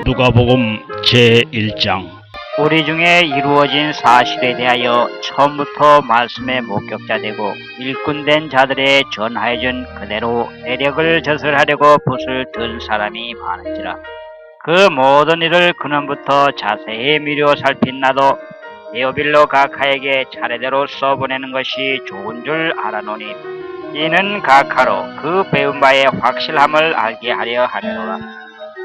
누가복음 제1장. 우리 중에 이루어진 사실에 대하여 처음부터 말씀의 목격자 되고 일꾼된 자들의 전하여준 그대로 내력을 젖을하려고 붓을 든 사람이 많은지라. 그 모든 일을 근원부터 자세히 미루어 살핀 나도 데오빌로 각하에게 차례대로 써보내는 것이 좋은 줄 알아노니, 이는 각하로 그 배운 바의 확실함을 알게 하려 함이로라.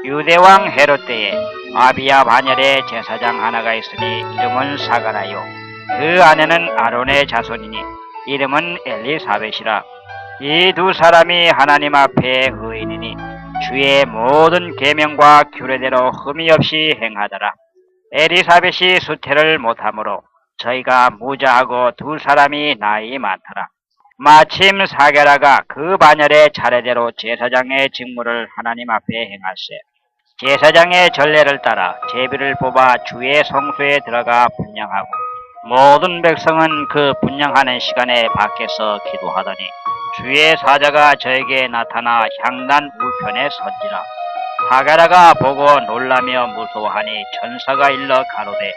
유대왕 헤롯 때에 아비야 반열에 제사장 하나가 있으니 이름은 사가라요. 그 아내는 아론의 자손이니 이름은 엘리사벳이라. 이 두 사람이 하나님 앞에 의인이니 주의 모든 계명과 규례대로 흠이 없이 행하더라. 엘리사벳이 수태를 못하므로 저희가 무자하고 두 사람이 나이 많더라. 마침 사게라가 그 반열에 차례대로 제사장의 직무를 하나님 앞에 행할세. 제사장의 전례를 따라 제비를 뽑아 주의 성소에 들어가 분향하고 모든 백성은 그 분향하는 시간에 밖에서 기도하더니 주의 사자가 저에게 나타나 향단 우편에 선지라. 사가라가 보고 놀라며 무서워하니 천사가 일러 가로되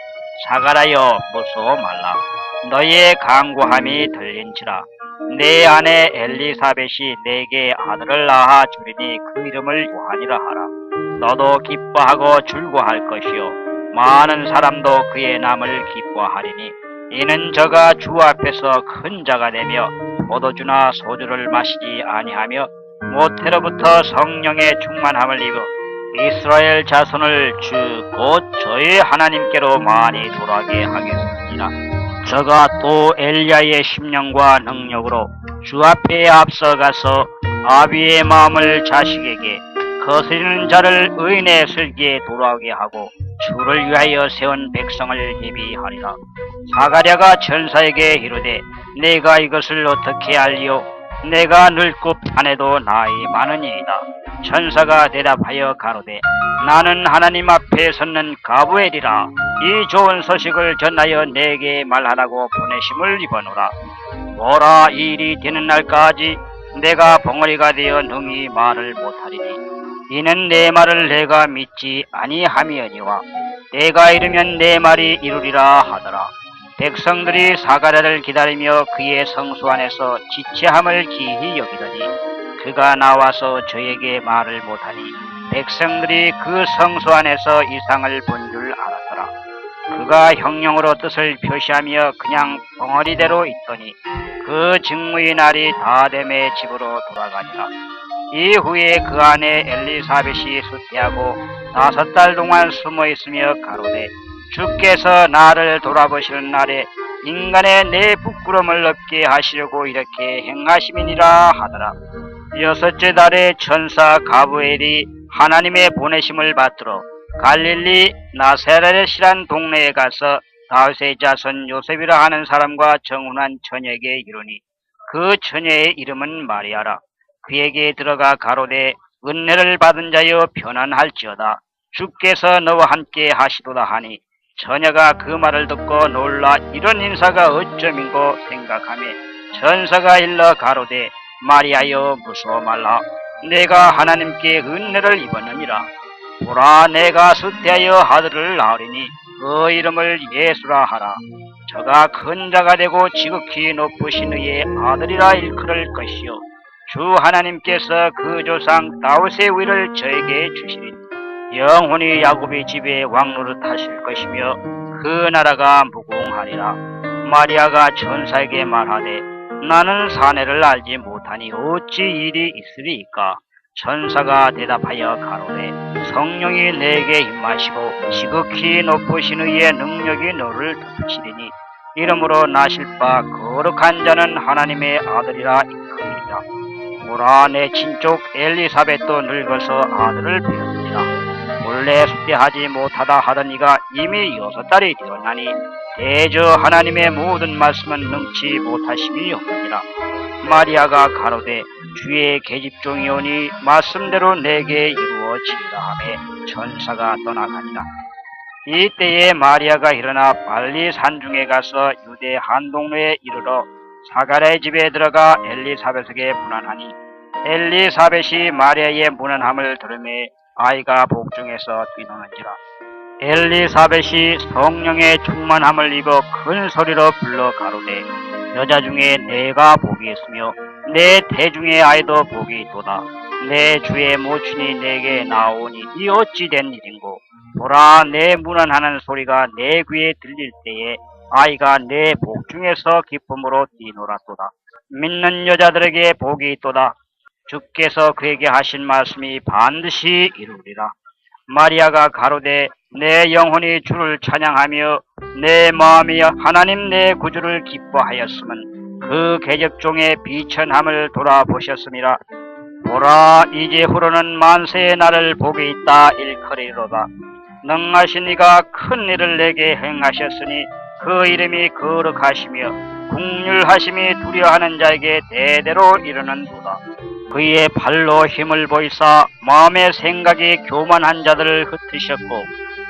사가라여 무서워 말라. 너희의 강구함이 들린지라. 내 아내 엘리사벳이 내게 아들을 낳아 주리니 그 이름을 요한이라 하라. 너도 기뻐하고 즐거워할 것이요 많은 사람도 그의 남을 기뻐하리니, 이는 저가 주 앞에서 큰 자가 되며 포도주나 소주를 마시지 아니하며 모태로부터 성령의 충만함을 입어 이스라엘 자손을 주 곧 저희 하나님께로 많이 돌아가게 하겠습니다. 저가 또 엘리야의 심령과 능력으로 주 앞에 앞서가서 아비의 마음을 자식에게, 거스리는 자를 의인의 슬기에 돌아오게 하고 주를 위하여 세운 백성을 예비하리라. 사가랴가 천사에게 이르되 내가 이것을 어떻게 알리오? 내가 늙고 판에도 나이 많으니이다. 천사가 대답하여 가로되 나는 하나님 앞에 섰는 가브엘이라. 이 좋은 소식을 전하여 내게 말하라고 보내심을 입어노라. 뭐라 이 일이 되는 날까지 내가 벙어리가 되어 능히 말을 못하리니, 이는 내 말을 내가 믿지 아니함이니와 내가 이르면 내 말이 이루리라 하더라. 백성들이 사가랴를 기다리며 그의 성소 안에서 지체함을 기히 여기더니 그가 나와서 저에게 말을 못하니 백성들이 그 성소 안에서 이상을 본 줄 알았더라. 그가 형령으로 뜻을 표시하며 그냥 벙어리대로 있더니 그 직무의 날이 다 됨에 집으로 돌아가니라. 이후에 그 아내 엘리사벳이 수태하고 5달 동안 숨어 있으며 가로되 주께서 나를 돌아보시는 날에 인간의 내 부끄러움을 없게 하시려고 이렇게 행하심이니라 하더라. 6째 달에 천사 가브엘이 하나님의 보내심을 받들어 갈릴리 나사렛이란 동네에 가서 다윗의 자손 요셉이라 하는 사람과 정혼한 처녀에게 이르니 그 처녀의 이름은 마리아라. 그에게 들어가 가로되 은혜를 받은 자여 편안할지어다. 주께서 너와 함께 하시도다 하니 처녀가 그 말을 듣고 놀라 이런 인사가 어쩌민고 생각하며 천사가 일러 가로되 마리아여 무서워 말라. 내가 하나님께 은혜를 입었느니라. 보라 내가 수태하여 아들을 낳으리니 그 이름을 예수라 하라. 저가 큰 자가 되고 지극히 높으신 이의 아들이라 일컬을 것이요 주 하나님께서 그 조상 다윗의 위를 저에게 주시리니 영원히 야곱의 집에 왕노릇 하실 것이며 그 나라가 무궁하리라. 마리아가 천사에게 말하되 나는 사내를 알지 못하니 어찌 일이 있으리이까? 천사가 대답하여 가로되 성령이 내게 임하시고 지극히 높으신 이의 능력이 너를 덮으시리니 이러므로 나실 바 거룩한 자는 하나님의 아들이라 일컬으리라. 보라 내 친족 엘리사벳도 늙어서 아들을 배웠느니라. 본래 수태하지 못하다 하던 이가 이미 6달이 되었나니 대저 하나님의 모든 말씀은 능치 못하심이 없느니라. 마리아가 가로되 주의 계집종이 오니 말씀대로 내게 이루어지리라 하며 천사가 떠나가니라. 이때에 마리아가 일어나 빨리 산중에 가서 유대 한 동네에 이르러 사가랴의 집에 들어가 엘리사벳에게 문안하니 엘리사벳이 마리아의 문안함을 들으며 아이가 복중에서 뛰노는지라. 엘리사벳이 성령의 충만함을 입어 큰 소리로 불러 가로되 여자 중에 내가 복이 있으며 내 태중의 아이도 복이 있도다. 내 주의 모친이 내게 나오니 이 어찌 된 일인고. 보라, 내 문안하는 소리가 내 귀에 들릴 때에 아이가 내 복중에서 기쁨으로 뛰놀았도다. 믿는 여자들에게 복이 있도다. 주께서 그에게 하신 말씀이 반드시 이루리라. 마리아가 가로되 내 영혼이 주를 찬양하며 내 마음이 하나님 내 구주를 기뻐하였음은 그 계적종의 비천함을 돌아보셨음이라. 보라, 이제후로는 만세의 날을 복이 있다 일컬이로다. 능하신 이가 큰 일을 내게 행하셨으니 그 이름이 거룩하시며 국률하심이 두려워하는 자에게 대대로 이르는도다. 그의 발로 힘을 보이사 마음의 생각이 교만한 자들을 흩으셨고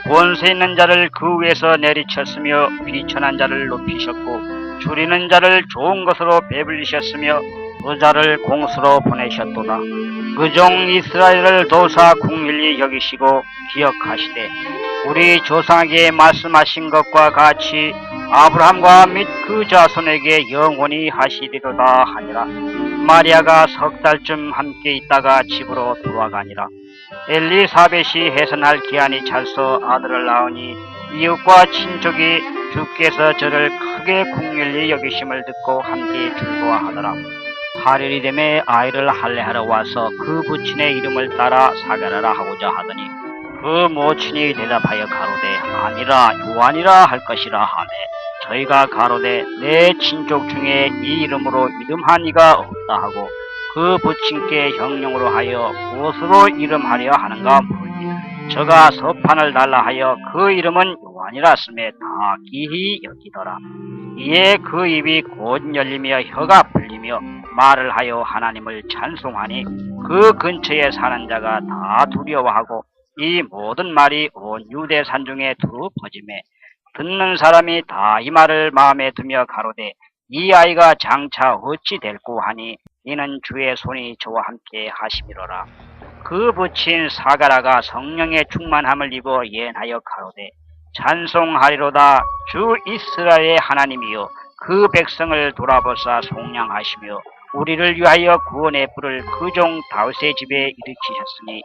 권세 있는 자를 그 위에서 내리쳤으며 비천한 자를 높이셨고 줄이는 자를 좋은 것으로 배불리셨으며 의자를 공수로 보내셨도다. 그종 이스라엘을 도사 궁일히 여기시고 기억하시되 우리 조상에게 말씀하신 것과 같이 아브라함과 및 그 자손에게 영원히 하시리로다 하니라. 마리아가 석 달쯤 함께 있다가 집으로 돌아가니라. 엘리사벳이 해산할 기한이 찰서 아들을 낳으니 이웃과 친족이 주께서 저를 크게 궁일히 여기심을 듣고 함께 즐거워하더라. 8일이 되매 아이를 할례하러 와서 그 부친의 이름을 따라 사가라라 하고자 하더니 그 모친이 대답하여 가로되 아니라 요한이라 할 것이라 하매 저희가 가로되 내 친족 중에 이 이름으로 이름한 이가 없다 하고 그 부친께 형령으로 하여 무엇으로 이름하려 하는가 물으니 저가 서판을 달라 하여 그 이름은 요한이라 쓰매 다 기히 여기더라. 이에 그 입이 곧 열리며 혀가 풀리며 말을 하여 하나님을 찬송하니 그 근처에 사는 자가 다 두려워하고 이 모든 말이 온 유대 산중에 두루 퍼지매 듣는 사람이 다 이 말을 마음에 두며 가로되 이 아이가 장차 어찌 될꼬 하니 이는 주의 손이 저와 함께 하심이로라. 그 부친 사가라가 성령의 충만함을 입어 예언하여 가로되 찬송하리로다. 주 이스라엘의 하나님이여 그 백성을 돌아보사 속량하시며 우리를 위하여 구원의 뿔을 그 종 다윗의 집에 일으키셨으니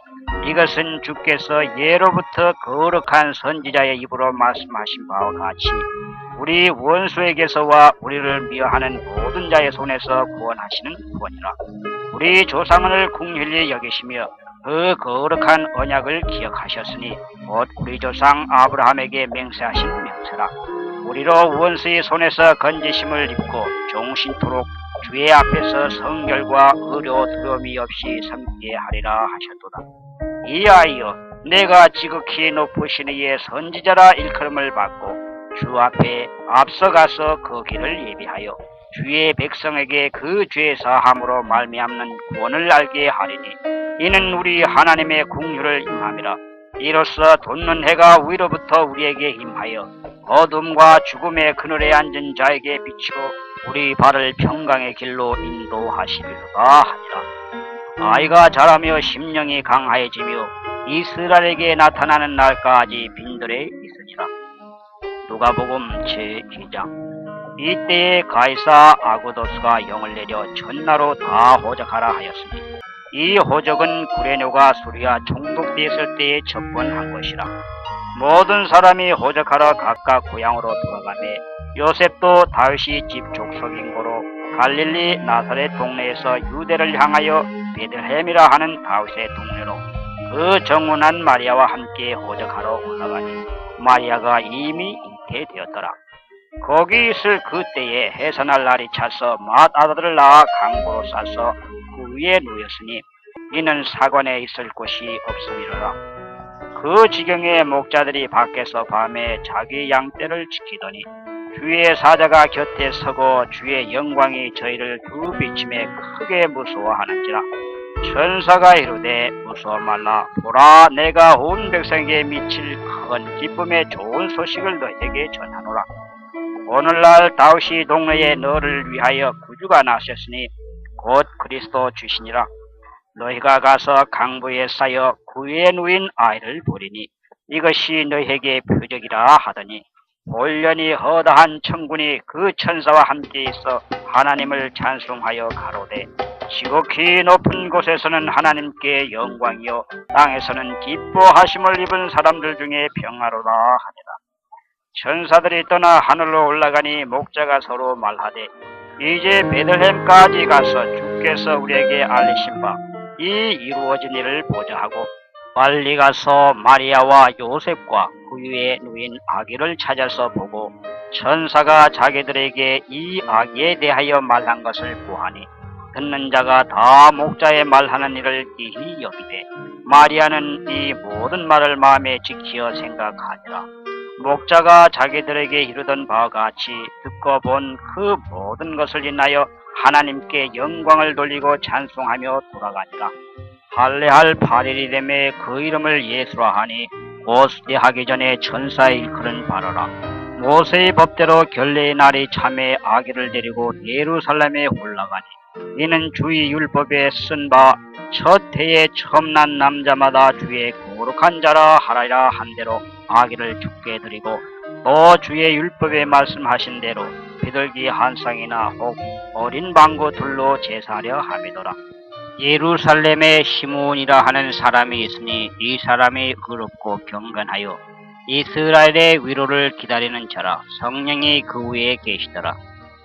이것은 주께서 예로부터 거룩한 선지자의 입으로 말씀하신 바와 같이 우리 원수에게서와 우리를 미워하는 모든 자의 손에서 구원하시는 구원이라. 우리 조상을 궁휼히 여기시며 그 거룩한 언약을 기억하셨으니 곧 우리 조상 아브라함에게 맹세하신 맹세라. 우리로 원수의 손에서 건지심을 입고 종신토록 주의 앞에서 성결과 의료 두려움이 없이 섬기게 하리라 하셨도다. 이 아이여, 내가 지극히 높으신 이의 선지자라 일컬음을 받고 주 앞에 앞서가서 그 길을 예비하여 주의 백성에게 그 죄 사함으로 말미암는 구원을 알게 하리니 이는 우리 하나님의 궁유를 임함이라. 이로써 돋는 해가 위로부터 우리에게 임하여 어둠과 죽음의 그늘에 앉은 자에게 비추어 우리 발을 평강의 길로 인도하시리로다 하니라. 아이가 자라며 심령이 강하여지며 이스라엘에게 나타나는 날까지 빈들에 있으리라. 누가복음 제2장. 이때에 가이사 아구도스가 영을 내려 전나로 다 호적하라 하였으니 이 호적은 구레뇨가 수리아 총독되었을 때에 접권한 것이라. 모든 사람이 호적하러 각각 고향으로 돌아가매 요셉도 다윗이 집 족속인 고로 갈릴리 나사렛 동네에서 유대를 향하여 베들레헴이라 하는 다윗의 동네로 그 정운한 마리아와 함께 호적하러 올라가니 마리아가 이미 잉태되었더라. 거기 있을 그때에 해산할 날이 차서 맏아들을 낳아 강보로 싸서 그 위에 누였으니 이는 사관에 있을 곳이 없음이로라. 그 지경에 목자들이 밖에서 밤에 자기 양떼를 지키더니 주의 사자가 곁에 서고 주의 영광이 저희를 두 비침에 크게 무서워하는지라. 천사가 이르되 무서워 말라. 보라, 내가 온 백성에게 미칠 큰 기쁨의 좋은 소식을 너희에게 전하노라. 오늘날 다윗이 동네에 너를 위하여 구주가 나셨으니 곧 그리스도 주시니라. 너희가 가서 강부에 쌓여 구유에 누인 아이를 보리니 이것이 너희에게 표적이라 하더니 올련히 허다한 천군이 그 천사와 함께 있어 하나님을 찬송하여 가로되 지극히 높은 곳에서는 하나님께 영광이요 땅에서는 기뻐하심을 입은 사람들 중에 평화로라 하니라. 천사들이 떠나 하늘로 올라가니 목자가 서로 말하되 이제 베들레헴까지 가서 주께서 우리에게 알리신 바 이 이루어진 일을 보자 하고 빨리 가서 마리아와 요셉과 구유에 누인 아기를 찾아서 보고 천사가 자기들에게 이 아기에 대하여 말한 것을 보하니 듣는 자가 다 목자의 말하는 일을 기히 여기되 마리아는 이 모든 말을 마음에 지키어 생각하니라. 목자가 자기들에게 이르던 바와 같이 듣고 본 그 모든 것을 인하여 하나님께 영광을 돌리고 찬송하며 돌아가니라. 할례할 8일이 되매 그 이름을 예수라 하니 고수대하기 전에 천사의 일컬은 바라라. 모세의 법대로 결례의 날이 참에 아기를 데리고 예루살렘에 올라가니 이는 주의 율법에 쓴 바 첫 해에 처음 난 남자마다 주의 거룩한 자라 하라이라 한 대로 아기를 죽게 드리고 또 주의 율법에 말씀하신 대로 비둘기 한 쌍이나 혹 어린 방구 둘로 제사하려 함이더라. 예루살렘에 시므온이라 하는 사람이 있으니 이 사람이 의롭고 경건하여 이스라엘의 위로를 기다리는 자라. 성령이 그 위에 계시더라.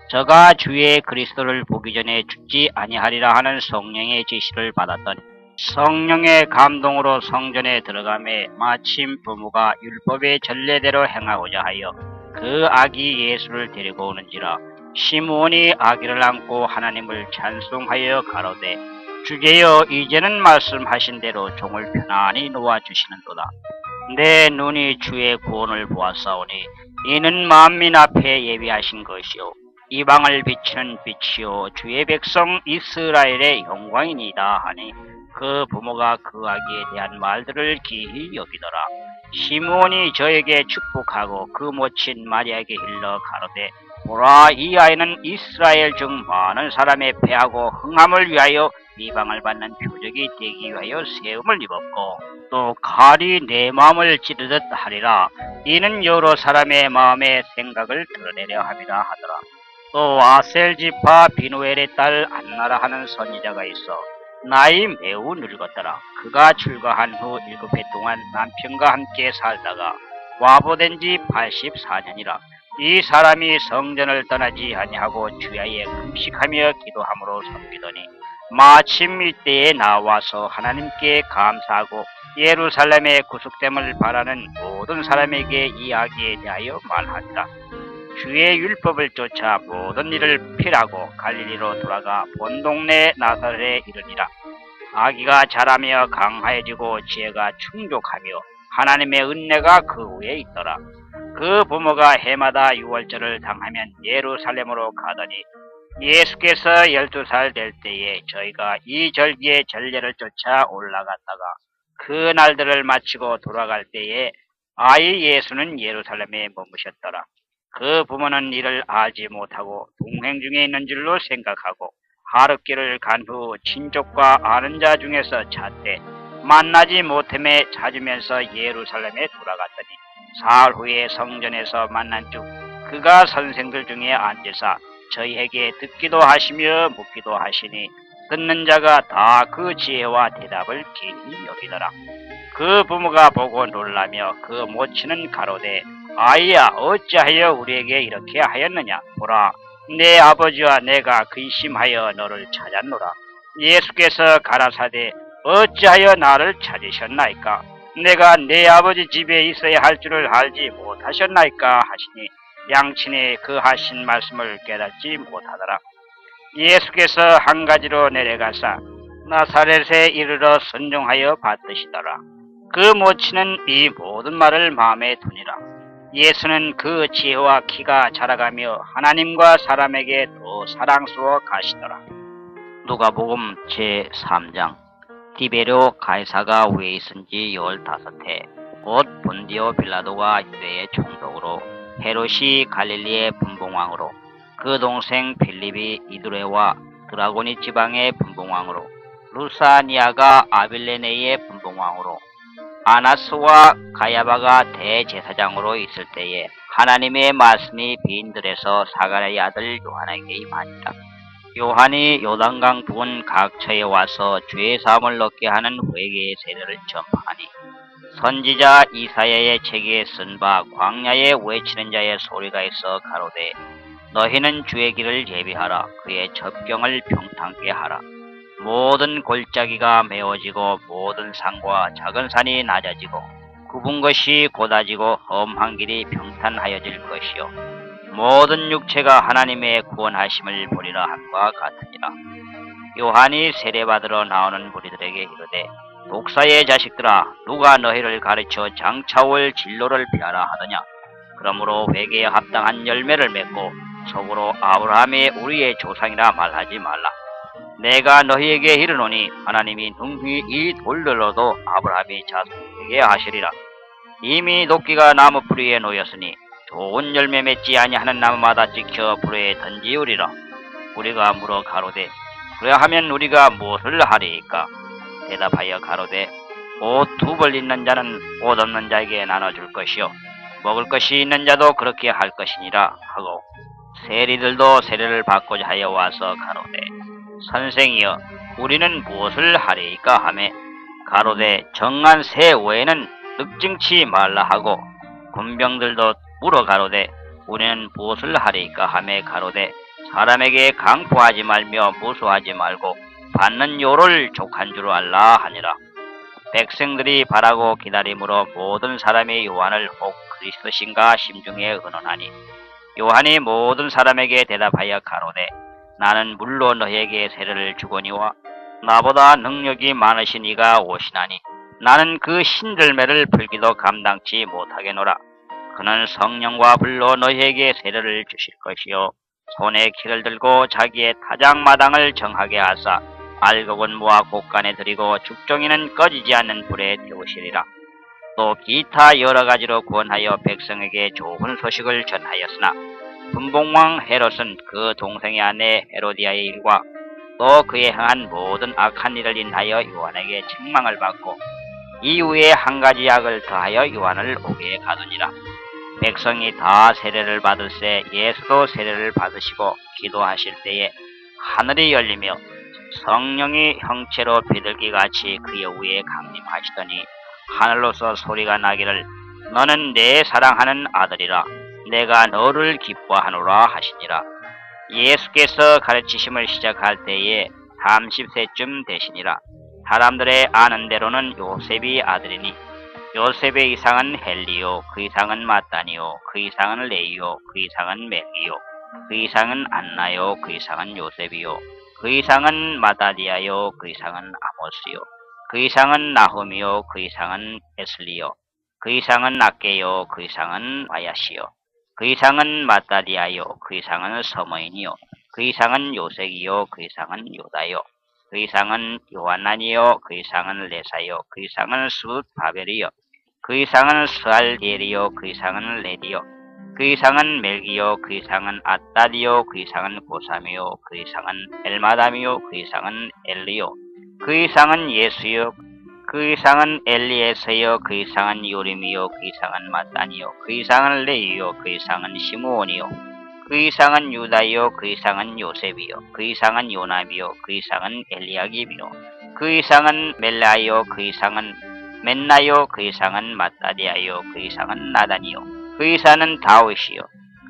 저가 주의 그리스도를 보기 전에 죽지 아니하리라 하는 성령의 지시를 받았더니 성령의 감동으로 성전에 들어가매 마침 부모가 율법의 전례대로 행하고자 하여 그 아기 예수를 데리고 오는지라. 시므온이 아기를 안고 하나님을 찬송하여 가로되 주께여 이제는 말씀하신 대로 종을 편안히 놓아주시는도다. 내 눈이 주의 구원을 보았사오니 이는 만민 앞에 예비하신 것이요 이방을 비추는 빛이요 주의 백성 이스라엘의 영광이니이다 하니 그 부모가 그 아기에 대한 말들을 기히 여기더라. 시므온이 저에게 축복하고 그 모친 마리아에게 일러 가로되 보라 이 아이는 이스라엘 중 많은 사람의 패하고 흥함을 위하여 이방을 받는 표적이 되기 위하여 세움을 입었고 또 칼이 내 마음을 찌르듯 하리라. 이는 여러 사람의 마음의 생각을 드러내려 함이라 하더라. 또 아셀 지파 비누엘의 딸 안나라 하는 선지자가 있어 나이 매우 늙었더라. 그가 출가한 후 7해 동안 남편과 함께 살다가 와보된 지 84년이라. 이 사람이 성전을 떠나지 아니하고 주야에 금식하며 기도함으로 섬기더니 마침 이때에 나와서 하나님께 감사하고 예루살렘의 구속됨을 바라는 모든 사람에게 이 아기에 대하여 말하니라. 주의 율법을 쫓아 모든 일을 필하고 갈릴리로 돌아가 본 동네 나사렛에 이르니라. 아기가 자라며 강하여지고 지혜가 충족하며 하나님의 은혜가 그 위에 있더라. 그 부모가 해마다 유월절을 당하면 예루살렘으로 가더니 예수께서 12살 될 때에 저희가 이 절기의 전례를 쫓아 올라갔다가 그 날들을 마치고 돌아갈 때에 아이 예수는 예루살렘에 머무셨더라. 그 부모는 이를 알지 못하고 동행 중에 있는 줄로 생각하고 하룻길을 간 후 친족과 아는 자 중에서 찾되 만나지 못함에 찾으면서 예루살렘에 돌아갔더니 사흘 후에 성전에서 만난 즉 그가 선생들 중에 앉으사 저희에게 듣기도 하시며 묻기도 하시니 듣는 자가 다 그 지혜와 대답을 기히 여기더라. 그 부모가 보고 놀라며 그 모친은 가로되 아이야 어찌하여 우리에게 이렇게 하였느냐. 보라 내 아버지와 내가 근심하여 너를 찾았노라. 예수께서 가라사대 어찌하여 나를 찾으셨나이까. 내가 내 아버지 집에 있어야 할 줄을 알지 못하셨나이까 하시니 양친이 그 하신 말씀을 깨닫지 못하더라. 예수께서 한 가지로 내려가사 나사렛에 이르러 순종하여 받으시더라. 그 모친은 이 모든 말을 마음에 두니라. 예수는 그 지혜와 키가 자라가며 하나님과 사람에게 더 사랑스러워 가시더라. 누가복음 제3장. 디베료 가이사가 위에 있은 지 15해 곧 본디오 빌라도가 유대의 총독으로 헤롯이 갈릴리의 분봉왕으로 그 동생 빌립이 이두레와 드라고니 지방의 분봉왕으로 루사니아가 아빌레네의 분봉왕으로 아나스와 가야바가 대제사장으로 있을 때에 하나님의 말씀이 빈들에서 사가랴의 아들 요한에게 임하니라. 요한이 요단강 부근 각처에 와서 죄 사함을 얻게 하는 회개의 세례를 전파하니 선지자 이사야의 책에 쓴 바 광야에 외치는 자의 소리가 있어 가로되 너희는 주의 길을 예비하라. 그의 접경을 평탄케 하라. 모든 골짜기가 메워지고 모든 산과 작은 산이 낮아지고 굽은 것이 곧아지고 험한 길이 평탄하여질 것이요 모든 육체가 하나님의 구원하심을 보리라 함과 같으니라. 요한이 세례받으러 나오는 무리들에게 이르되 독사의 자식들아 누가 너희를 가르쳐 장차올 진로를 피하라 하더냐. 그러므로 회개에 합당한 열매를 맺고 속으로 아브라함이 우리의 조상이라 말하지 말라. 내가 너희에게 이르노니 하나님이 능히 이 돌들로도 아브라함이 자손에게 하시리라. 이미 도끼가 나무 뿌리에 놓였으니 좋은 열매 맺지 아니하는 나무마다 찍혀 불에 던지우리라. 우리가 물어 가로되 그래하면 우리가 무엇을 하리이까? 대답하여 가로되 옷 두 벌 있는 자는 옷 없는 자에게 나눠줄 것이요 먹을 것이 있는 자도 그렇게 할 것이니라 하고 세리들도 세례를 받고자 하여 와서 가로되 선생이여 우리는 무엇을 하리이까 하매 가로되 정한 새 외에는 늑증치 말라 하고 군병들도 물어 가로되 우리는 무엇을 하리이까 하매 가로되 사람에게 강포하지 말며 무수하지 말고 받는 요를 족한 줄 알라 하니라. 백성들이 바라고 기다림으로 모든 사람이 요한을 혹 그리스도신가 심중에 의논하니 요한이 모든 사람에게 대답하여 가로되 나는 물로 너희에게 세례를 주거니와 나보다 능력이 많으신 이가 오시나니 나는 그 신들매를 풀기도 감당치 못하겠노라. 그는 성령과 불로 너희에게 세례를 주실 것이요 손에 키를 들고 자기의 타작마당을 정하게 하사 알곡은 모아 곳간에 들이고 죽종이는 꺼지지 않는 불에 태우시리라. 또 기타 여러 가지로 구원하여 백성에게 좋은 소식을 전하였으나 분봉왕 헤롯은 그 동생의 아내 헤로디아의 일과 또 그에 행한 모든 악한 일을 인하여 요한에게 책망을 받고 이후에 한 가지 악을 더하여 요한을 옥에 가두니라. 백성이 다 세례를 받을새 예수도 세례를 받으시고 기도하실 때에 하늘이 열리며 성령이 형체로 비둘기같이 그의 위에 강림하시더니 하늘로서 소리가 나기를 너는 내 사랑하는 아들이라 내가 너를 기뻐하노라 하시니라. 예수께서 가르치심을 시작할 때에 30세쯤 되시니라. 사람들의 아는 대로는 요셉이 아들이니 요셉의 이상은 헬리요 그 이상은 마따니요 그 이상은 레이요 그 이상은 멜기요 그 이상은 안나요 그 이상은 요셉이요 그 이상은 마다디아요 그 이상은 아모스요 그 이상은 나훔이요 그 이상은 에슬리요 그 이상은 낫게요 그 이상은 마야시요 그 이상은 마다디아요 그 이상은 서머인이요 그 이상은 요색이요 그 이상은 요다요 그 이상은 요한나니요 그 이상은 레사요 그 이상은 스바벨이요 그 이상은 스알디엘이요 그 이상은 레디요 그 이상은 멜기요 그 이상은 아따디요 그 이상은 고삼이요 그 이상은 엘마담이요 그 이상은 엘리요 그 이상은 예수요 그 이상은 엘리에서요 그 이상은 요림이요 그 이상은 마따니요 그 이상은 레이요 그 이상은 시므온이요 그 이상은 유다요 그 이상은 요셉이요 그 이상은 요나미요 그 이상은 엘리야김이요 그 이상은 멜라요 그 이상은 맨나요 그 이상은 마따디아요 그 이상은 나단이요 그 이상은 다윗이요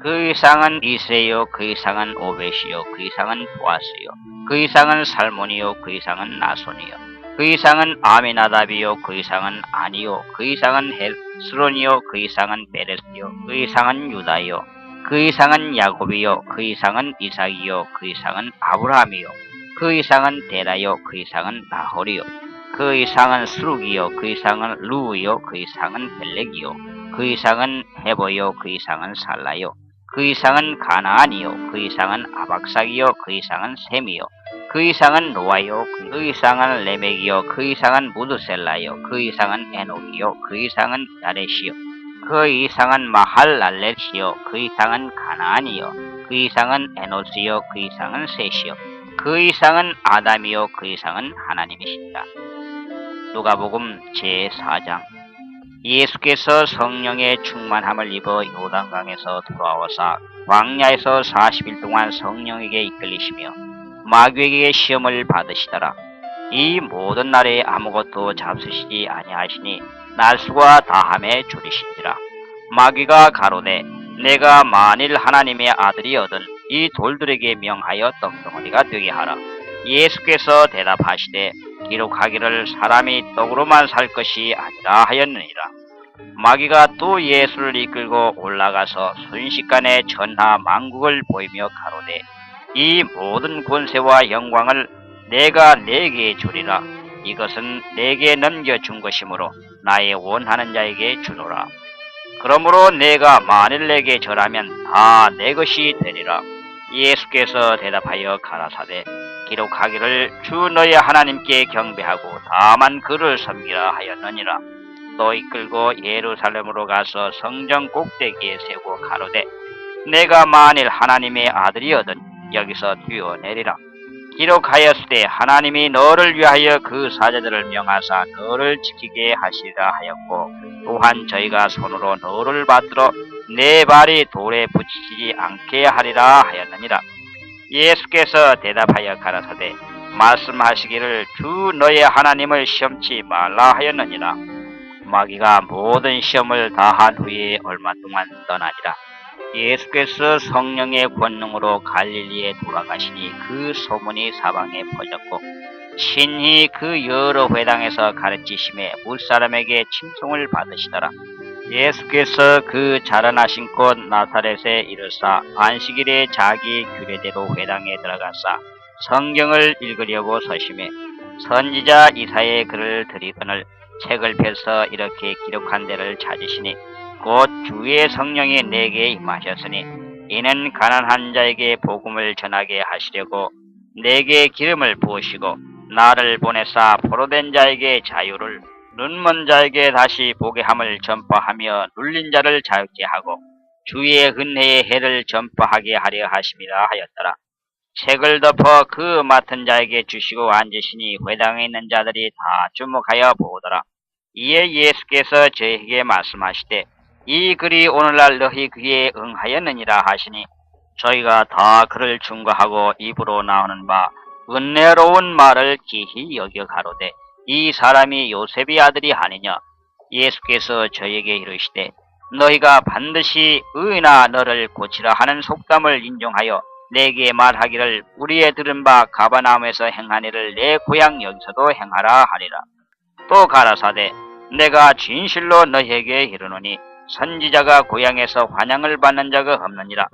그 이상은 이세요 그 이상은 오벳이요 그 이상은 보아스요 그 이상은 살몬이요 그 이상은 나손이요 그 이상은 아미나답이요 그 이상은 아니요 그 이상은 헬스론이요 그 이상은 베레스요 그 이상은 유다요 그 이상은 야곱이요 그 이상은 이삭이요 그 이상은 아브라함이요 그 이상은 데라요 그 이상은 나홀이요 그 이상은 스룩이요 그 이상은 루이요 그 이상은 벨렉이요 그 이상은 헤보요 그 이상은 살라요 그 이상은 가나안이요 그 이상은 아박삭이요 그 이상은 셈이요 그 이상은 노아요 그 이상은 레멕이요 그 이상은 무드셀라요 그 이상은 에녹이요 그 이상은 야렛이요 그 이상은 마할랄렛이요 그 이상은 가나안이요 그 이상은 에노스요 그 이상은 셋이요 그 이상은 아담이요 그 이상은 하나님이십니다. 누가복음 제4장. 예수께서 성령의 충만함을 입어 요단강에서 돌아와사 광야에서 40일 동안 성령에게 이끌리시며 마귀에게 시험을 받으시더라. 이 모든 날에 아무것도 잡수시지 아니하시니 날수가 다함에 줄이시니라. 마귀가 가로되 내가 만일 하나님의 아들이거든 이 돌들에게 명하여 떡덩어리가 되게 하라. 예수께서 대답하시되 기록하기를 사람이 떡으로만 살 것이 아니라 하였느니라. 마귀가 또 예수를 이끌고 올라가서 순식간에 천하 만국을 보이며 가로되 이 모든 권세와 영광을 내가 네게 주리라. 이것은 내게 넘겨준 것이므로 나의 원하는 자에게 주노라. 그러므로 내가 만일 내게 절하면 다 내 것이 되리라. 예수께서 대답하여 가라사대 기록하기를 주 너의 하나님께 경배하고 다만 그를 섬기라 하였느니라. 또 이끌고 예루살렘으로 가서 성전 꼭대기에 세우고 가로되 내가 만일 하나님의 아들이거든 여기서 뛰어내리라. 기록하였으되 하나님이 너를 위하여 그 사자들을 명하사 너를 지키게 하시리라 하였고 또한 저희가 손으로 너를 받들어 내 발이 돌에 붙이지 않게 하리라 하였느니라. 예수께서 대답하여 가라사대 말씀하시기를 주 너의 하나님을 시험치 말라 하였느니라. 마귀가 모든 시험을 다한 후에 얼마 동안 떠나니라. 예수께서 성령의 권능으로 갈릴리에 돌아가시니 그 소문이 사방에 퍼졌고 친히 그 여러 회당에서 가르치심에 무사람에게 칭송을 받으시더라. 예수께서 그 자라나신 곳 나사렛에 이르사 안식일에 자기 규례대로 회당에 들어가사 성경을 읽으려고 서심해 선지자 이사야의 글을 들이거늘 책을 펴서 이렇게 기록한 데를 찾으시니 곧 주의 성령이 내게 임하셨으니 이는 가난한 자에게 복음을 전하게 하시려고 내게 기름을 부으시고 나를 보내사 포로된 자에게 자유를 눈먼 자에게 다시 보게 함을 전파하며 눌린 자를 자유케 하고 주의 은혜의 해를 전파하게 하려 하심이라 하였더라. 책을 덮어 그 맡은 자에게 주시고 앉으시니 회당에 있는 자들이 다 주목하여 보더라. 이에 예수께서 저에게 말씀하시되 이 글이 오늘날 너희 귀에 응하였느니라 하시니 저희가 다 그를 중과하고 입으로 나오는 바 은혜로운 말을 기히 여겨 가로되 이 사람이 요셉의 아들이 아니냐. 예수께서 저에게 이르시되 너희가 반드시 의인아 너를 고치라 하는 속담을 인용하여 내게 말하기를 우리의 들은 바 가버나움에서 행한 일을 내 고향 여기서도 행하라 하리라. 또 가라사대 내가 진실로 너희에게 이르노니 선지자가 고향에서 환영을 받는 자가 없느니라.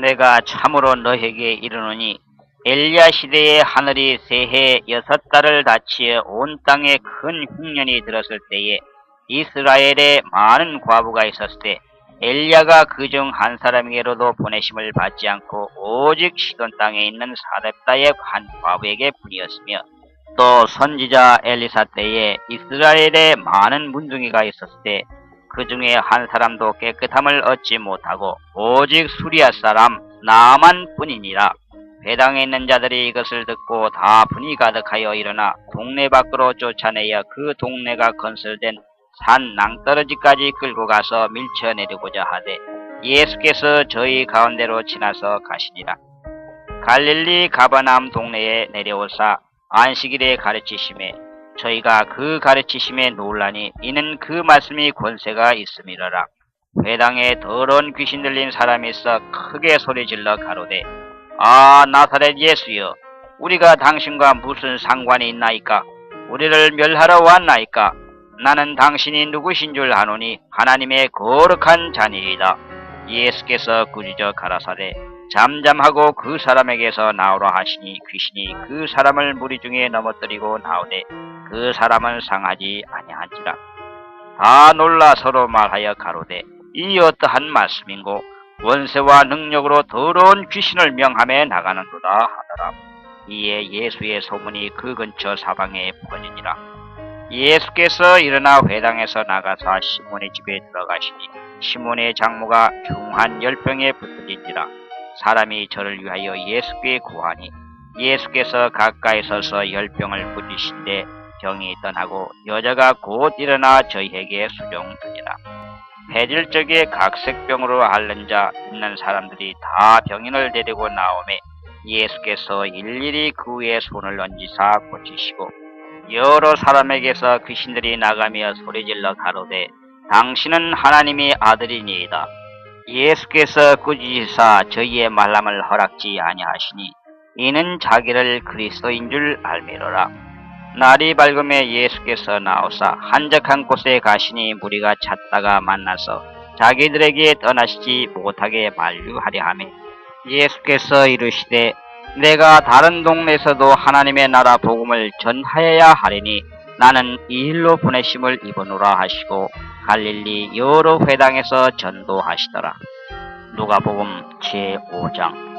내가 참으로 너희에게 이르노니 엘리야 시대에 하늘이 새해 6달을 닫히어 온 땅에 큰 흉년이 들었을 때에 이스라엘에 많은 과부가 있었을 때 엘리야가 그중 한 사람에게로도 보내심을 받지 않고 오직 시돈 땅에 있는 사렙다의 한 과부에게 뿐이었으며 또 선지자 엘리사 때에 이스라엘에 많은 문둥이가 있었을 때 그 중에 한 사람도 깨끗함을 얻지 못하고 오직 수리아 사람 나만 뿐이니라. 회당에 있는 자들이 이것을 듣고 다 분이 가득하여 일어나 동네 밖으로 쫓아내어 그 동네가 건설된 산 낭떠러지까지 끌고 가서 밀쳐내리고자 하되 예수께서 저희 가운데로 지나서 가시니라. 갈릴리 가버나움 동네에 내려오사 안식일에 가르치심에 저희가 그 가르치심에 놀라니 이는 그 말씀이 권세가 있음이러라. 회당에 더러운 귀신 들린 사람이 있어 크게 소리질러 가로되 아 나사렛 예수여 우리가 당신과 무슨 상관이 있나이까. 우리를 멸하러 왔나이까. 나는 당신이 누구신 줄 아노니 하나님의 거룩한 자니이다. 예수께서 꾸짖어 가라사대 잠잠하고 그 사람에게서 나오라 하시니 귀신이 그 사람을 무리 중에 넘어뜨리고 나오되 그 사람은 상하지 아니한지라. 다 놀라 서로 말하여 가로되 이 어떠한 말씀인고 원세와 능력으로 더러운 귀신을 명함에 나가는도다 하더라. 이에 예수의 소문이 그 근처 사방에 퍼지니라. 예수께서 일어나 회당에서 나가사 시몬의 집에 들어가시니 시몬의 장모가 중한 열병에 붙들린지라. 사람이 저를 위하여 예수께 구하니 예수께서 가까이 서서 열병을 부리신데 병이 떠나고 여자가 곧 일어나 저희에게 수종드니라. 해질적에 각색병으로 앓는 자 있는 사람들이 다 병인을 데리고 나오매 예수께서 일일이 그 위에 손을 얹으사 고치시고 여러 사람에게서 귀신들이 나가며 소리질러 가로되 당신은 하나님의 아들이니이다. 예수께서 꾸짖으사 저희의 말함을 허락지 아니하시니 이는 자기를 그리스도인 줄 알미로라. 날이 밝음에 예수께서 나오사 한적한 곳에 가시니 무리가 찾다가 만나서 자기들에게 떠나시지 못하게 만류하려 하며 예수께서 이르시되 내가 다른 동네에서도 하나님의 나라 복음을 전하여야 하리니 나는 이 일로 보내심을 입으노라 하시고 갈릴리 여러 회당에서 전도하시더라. 누가복음 제5장.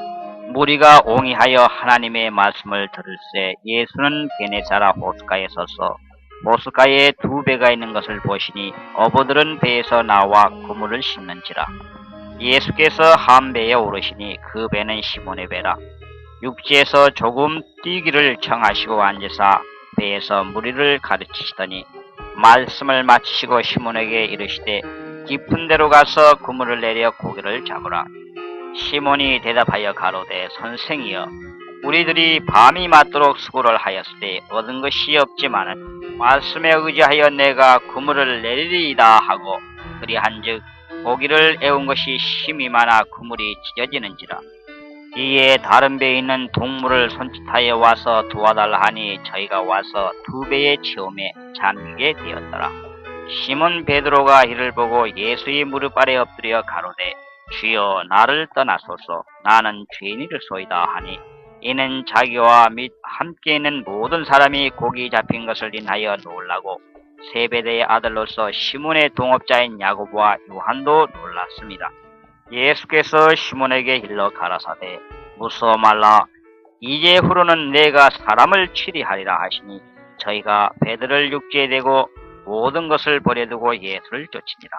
무리가 옹이하여 하나님의 말씀을 들을새 예수는 게네사라 호숫가에 서서 호숫가에 두 배가 있는 것을 보시니 어부들은 배에서 나와 그물을 씹는지라. 예수께서 한 배에 오르시니 그 배는 시몬의 배라. 육지에서 조금 뛰기를 청하시고 앉으사 배에서 무리를 가르치시더니 말씀을 마치시고 시몬에게 이르시되 깊은 데로 가서 그물을 내려 고기를 잡으라. 시몬이 대답하여 가로되 선생이여 우리들이 밤이 맞도록 수고를 하였으되 얻은 것이 없지만은 말씀에 의지하여 내가 그물을 내리리이다 하고 그리한즉 고기를 애운 것이 심히 많아 그물이 찢어지는지라. 이에 다른 배에 있는 동물을 손짓하여 와서 도와달라 하니 저희가 와서 두 배에 채우매 잠기게 되었더라. 시몬 베드로가 이를 보고 예수의 무릎 아래 엎드려 가로되 주여 나를 떠나소서 나는 죄인이로소이다 하니 이는 자기와 및 함께 있는 모든 사람이 고기 잡힌 것을 인하여 놀라고 세베대의 아들로서 시몬의 동업자인 야고보와 요한도 놀랐습니다. 예수께서 시몬에게 일러 가라사대 무서워 말라 이제후로는 내가 사람을 치리하리라 하시니 저희가 배들을 육지에 대고 모든 것을 버려두고 예수를 쫓으니라.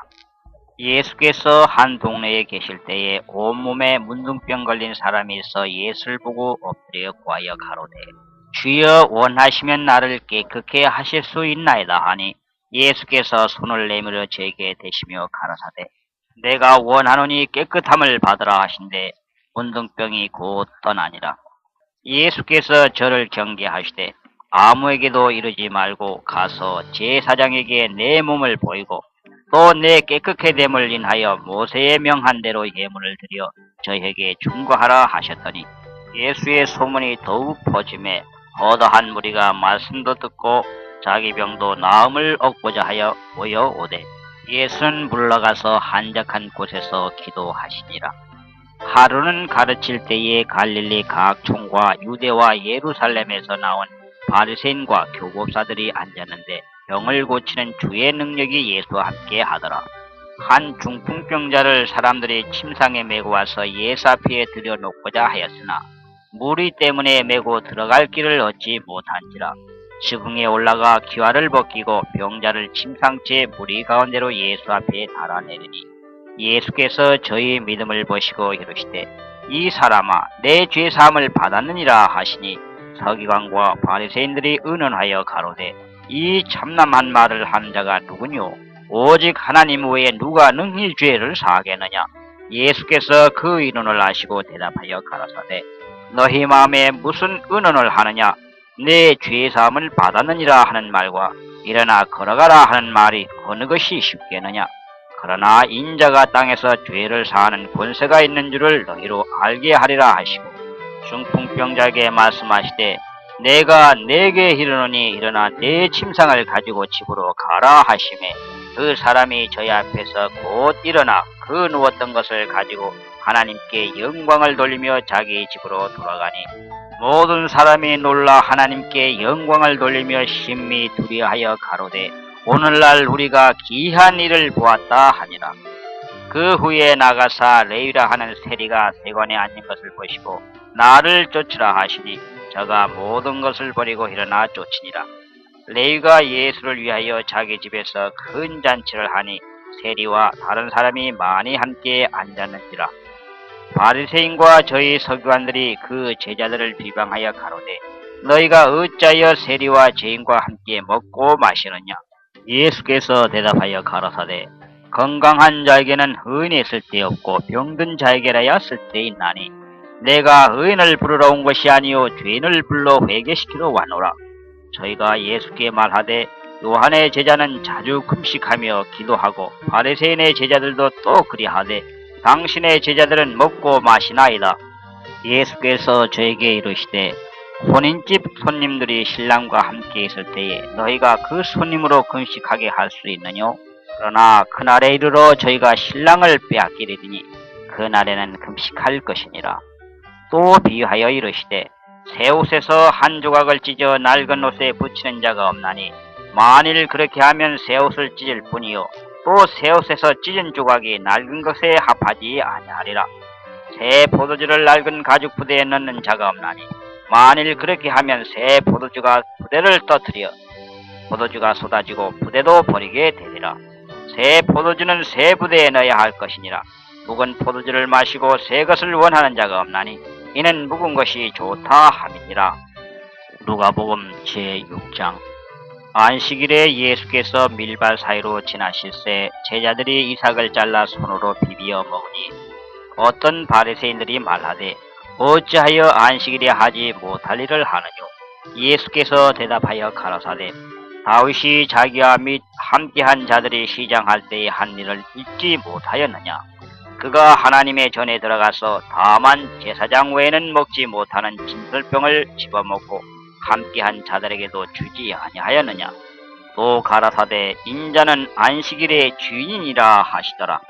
예수께서 한 동네에 계실 때에 온몸에 문둥병 걸린 사람이 있어 예수를 보고 엎드려 구하여 가로되 주여 원하시면 나를 깨끗게 하실 수 있나이다 하니 예수께서 손을 내밀어 저에게 대시며 가라사대 내가 원하노니 깨끗함을 받으라 하신대 문둥병이 곧 떠나니라. 예수께서 저를 경계하시되 아무에게도 이르지 말고 가서 제사장에게 내 몸을 보이고 또 내 깨끗게 됨을 인하여 모세의 명한 대로 예물을 드려 저에게 중거하라 하셨더니 예수의 소문이 더욱 퍼짐에 허다한 무리가 말씀도 듣고 자기 병도 나음을 얻고자 하여 모여오되 예수는 물러가서 한적한 곳에서 기도하시니라. 하루는 가르칠 때에 갈릴리 각 촌과 유대와 예루살렘에서 나온 바리새인과 교법사들이 앉았는데 병을 고치는 주의 능력이 예수와 함께 하더라. 한 중풍병자를 사람들이 침상에 메고 와서 예수 앞에 들여놓고자 하였으나 무리 때문에 메고 들어갈 길을 얻지 못한지라. 지붕에 올라가 기와를 벗기고 병자를 침상째 무리 가운데로 예수 앞에 달아내리니 예수께서 저희 믿음을 보시고 이르시되 이 사람아 내 죄사함을 받았느니라 하시니 서기관과 바리새인들이 의논하여 가로되 이 참남한 말을 한 자가 누구뇨? 오직 하나님 외에 누가 능히 죄를 사하겠느냐? 예수께서 그 의논을 아시고 대답하여 가라사대 너희 마음에 무슨 의논을 하느냐? 내 죄사함을 받았느니라 하는 말과 일어나 걸어가라 하는 말이 어느 것이 쉽겠느냐? 그러나 인자가 땅에서 죄를 사하는 권세가 있는 줄을 너희로 알게 하리라 하시고 중풍병자에게 말씀하시되 내가 네게 이르노니 일어나 내 침상을 가지고 집으로 가라 하시매 그 사람이 저희 앞에서 곧 일어나 그 누웠던 것을 가지고 하나님께 영광을 돌리며 자기 집으로 돌아가니 모든 사람이 놀라 하나님께 영광을 돌리며 심히 두려하여 가로되 오늘날 우리가 기이한 일을 보았다 하니라. 그 후에 나가사 레위라 하는 세리가 세관에 앉은 것을 보시고 나를 쫓으라 하시니 저가 모든 것을 버리고 일어나 쫓으니라. 레위가 예수를 위하여 자기 집에서 큰 잔치를 하니 세리와 다른 사람이 많이 함께 앉았는지라. 바리새인과 저희 서기관들이 그 제자들을 비방하여 가로되 너희가 어찌하여 세리와 죄인과 함께 먹고 마시느냐. 예수께서 대답하여 가라사대 건강한 자에게는 의인이 쓸데없고 병든 자에게라야 쓸데있나니 내가 의인을 부르러 온 것이 아니요 죄인을 불러 회개시키러 왔노라. 저희가 예수께 말하되 요한의 제자는 자주 금식하며 기도하고 바리새인의 제자들도 또 그리하되 당신의 제자들은 먹고 마시나이다. 예수께서 저에게 이르시되 혼인집 손님들이 신랑과 함께 있을 때에 너희가 그 손님으로 금식하게 할 수 있느뇨? 그러나 그날에 이르러 저희가 신랑을 빼앗기리니 그날에는 금식할 것이니라. 또 비유하여 이르시되 새 옷에서 한 조각을 찢어 낡은 옷에 붙이는 자가 없나니 만일 그렇게 하면 새 옷을 찢을 뿐이요 또 새 옷에서 찢은 조각이 낡은 것에 합하지 아니하리라. 새 포도주를 낡은 가죽 부대에 넣는 자가 없나니 만일 그렇게 하면 새 포도주가 부대를 떠뜨려 포도주가 쏟아지고 부대도 버리게 되리라. 새 포도주는 새 부대에 넣어야 할 것이니라. 묵은 포도주를 마시고 새 것을 원하는 자가 없나니 이는 묵은 것이 좋다 함이니라. 누가복음 제6장. 안식일에 예수께서 밀밭 사이로 지나실새 제자들이 이삭을 잘라 손으로 비비어 먹으니 어떤 바리새인들이 말하되 어찌하여 안식일에 하지 못할 일을 하느뇨. 예수께서 대답하여 가라사대 다윗이 자기와 및 함께한 자들이 시장할 때에 한 일을 잊지 못하였느냐. 그가 하나님의 전에 들어가서 다만 제사장 외에는 먹지 못하는 진설병을 집어먹고 함께한 자들에게도 주지 아니하였느냐. 또 가라사대 인자는 안식일의 주인이라 하시더라.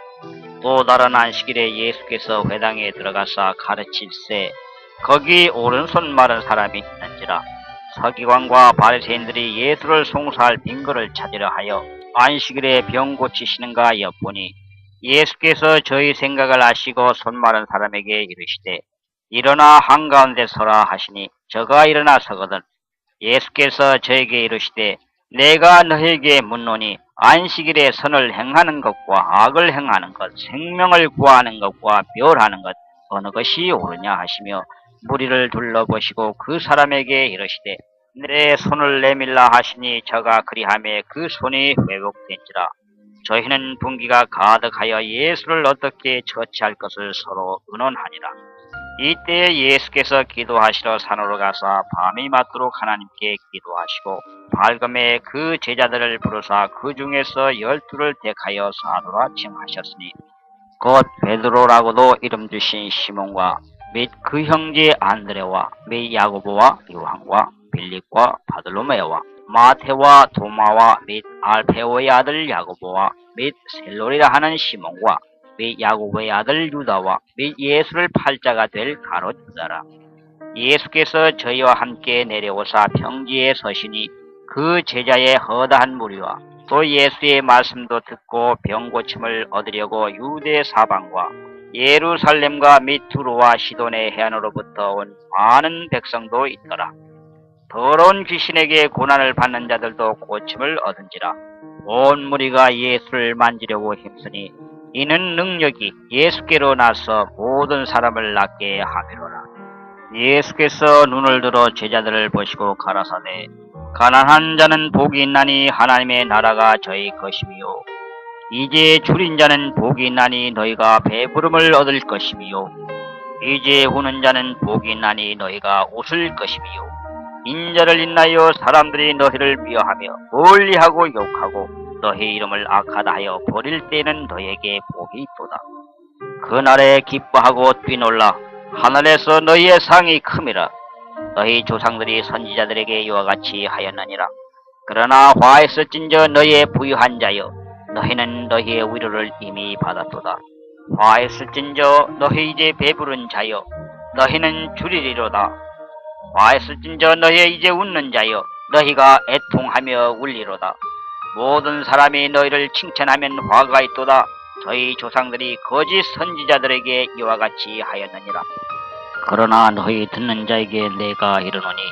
또 다른 안식일에 예수께서 회당에 들어가사 가르칠새 거기 오른손 마른 사람이 있는지라. 서기관과 바리새인들이 예수를 송사할 빙거를 찾으려 하여 안식일에 병 고치시는가 엿보니 예수께서 저희 생각을 아시고 손 마른 사람에게 이르시되 일어나 한가운데 서라 하시니 저가 일어나 서거든 예수께서 저에게 이르시되 내가 너에게 묻노니 안식일에 선을 행하는 것과 악을 행하는 것, 생명을 구하는 것과 멸하는 것 어느 것이 옳으냐 하시며 무리를 둘러보시고 그 사람에게 이르시되 내 손을 내밀라 하시니 저가 그리하매 그 손이 회복된지라. 저희는 분기가 가득하여 예수를 어떻게 처치할 것을 서로 의논하니라. 이때 예수께서 기도하시러 산으로 가서 밤이 맞도록 하나님께 기도하시고 밝음에 그 제자들을 부르사 그 중에서 12를 택하여 사도라 칭하셨으니 곧 베드로라고도 이름 주신 시몬과 및 그 형제 안드레와 및 야고보와 요한과 빌립과 바돌로메와 마테와 도마와 및 알페오의 아들 야고보와 및 셀로리라 하는 시몬과 및 야고보의 아들 유다와 및 예수를 팔자가 될 가롯 유다라. 예수께서 저희와 함께 내려오사 평지에 서시니 그 제자의 허다한 무리와 또 예수의 말씀도 듣고 병 고침을 얻으려고 유대 사방과 예루살렘과 및 두로와 시돈의 해안으로부터 온 많은 백성도 있더라. 더러운 귀신에게 고난을 받는 자들도 고침을 얻은지라. 온 무리가 예수를 만지려고 힘쓰니 이는 능력이 예수께로 나서 모든 사람을 낫게 하미로라. 예수께서 눈을 들어 제자들을 보시고 가라사대 가난한 자는 복이 있나니 하나님의 나라가 저희 것이미요. 이제 줄인 자는 복이 있나니 너희가 배부름을 얻을 것이미요. 이제 우는 자는 복이 있나니 너희가 웃을 것이미요. 인자를 인하여 사람들이 너희를 미워하며 멀리하고 욕하고 너희 이름을 악하다 하여 버릴 때에는 너희에게 복이 있도다. 그날에 기뻐하고 뛰놀라. 하늘에서 너희의 상이 큼이라. 너희 조상들이 선지자들에게 이와 같이 하였느니라. 그러나 화에서 찐저 너희의 부유한 자여 너희는 너희의 위로를 이미 받았도다. 화에서 찐저 너희 이제 배부른 자여 너희는 줄이리로다. 화에서 찐저 너희 이제 웃는 자여 너희가 애통하며 울리로다. 모든 사람이 너희를 칭찬하면 화가 있도다. 저희 조상들이 거짓 선지자들에게 이와 같이 하였느니라. 그러나 너희 듣는 자에게 내가 이르노니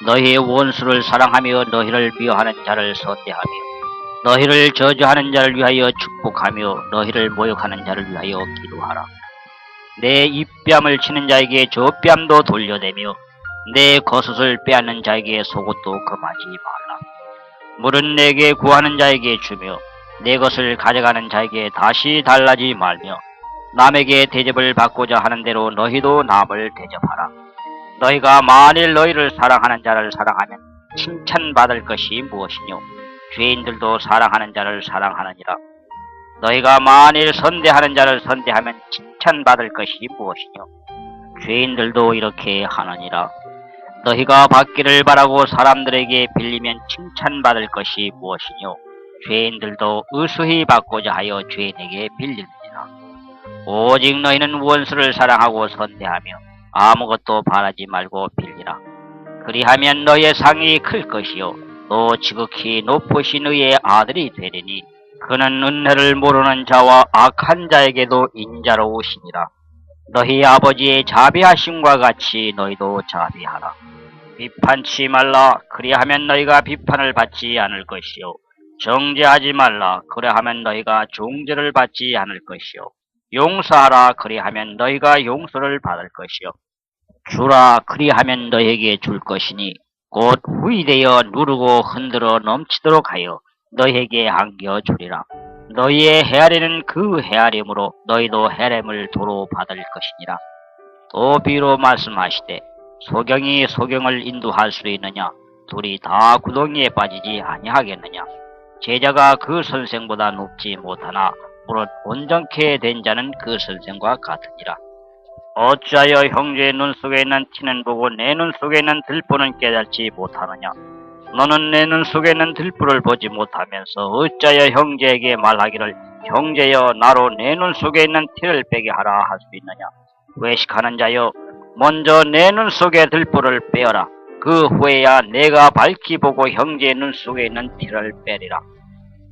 너희의 원수를 사랑하며 너희를 미워하는 자를 선대하며 너희를 저주하는 자를 위하여 축복하며 너희를 모욕하는 자를 위하여 기도하라. 내 입뺨을 치는 자에게 저 뺨도 돌려대며 내 겉옷을 빼앗는 자에게 속옷도 금하지 말라. 물은 내게 구하는 자에게 주며 내 것을 가져가는 자에게 다시 달라지 말며 남에게 대접을 받고자 하는 대로 너희도 남을 대접하라. 너희가 만일 너희를 사랑하는 자를 사랑하면 칭찬받을 것이 무엇이뇨? 죄인들도 사랑하는 자를 사랑하느니라. 너희가 만일 선대하는 자를 선대하면 칭찬받을 것이 무엇이뇨? 죄인들도 이렇게 하느니라. 너희가 받기를 바라고 사람들에게 빌리면 칭찬받을 것이 무엇이뇨? 죄인들도 의수히 받고자 하여 죄인에게 빌리느니라. 오직 너희는 원수를 사랑하고 선대하며 아무것도 바라지 말고 빌리라. 그리하면 너희의 상이 클 것이요 또 지극히 높으신 의의 아들이 되리니 그는 은혜를 모르는 자와 악한 자에게도 인자로우시니라. 너희 아버지의 자비하심과 같이 너희도 자비하라. 비판치 말라. 그리하면 너희가 비판을 받지 않을 것이요 정죄하지 말라. 그리하면 너희가 종죄를 받지 않을 것이요 용서하라. 그리하면 너희가 용서를 받을 것이요 주라. 그리하면 너희에게 줄 것이니 곧 후이되어 누르고 흔들어 넘치도록 하여 너희에게 안겨주리라. 너희의 헤아리는 그 헤아림으로 너희도 헤아림을 도로 받을 것이니라. 또 비로 말씀하시되 소경이 소경을 인도할 수 있느냐? 둘이 다 구덩이에 빠지지 아니하겠느냐? 제자가 그 선생보다 높지 못하나 무릇 온전케 된 자는 그 선생과 같으니라. 어찌하여 형제의 눈 속에 있는 티는 보고 내 눈 속에 있는 들보는 깨닫지 못하느냐? 너는 내 눈 속에 있는 들보를 보지 못하면서 어찌하여 형제에게 말하기를 형제여 나로 내 눈 속에 있는 티를 빼게 하라 할 수 있느냐? 외식하는 자여 먼저 내 눈 속에 들보를 빼어라. 그 후에야 내가 밝히 보고 형제의 눈 속에 있는 티를 빼리라.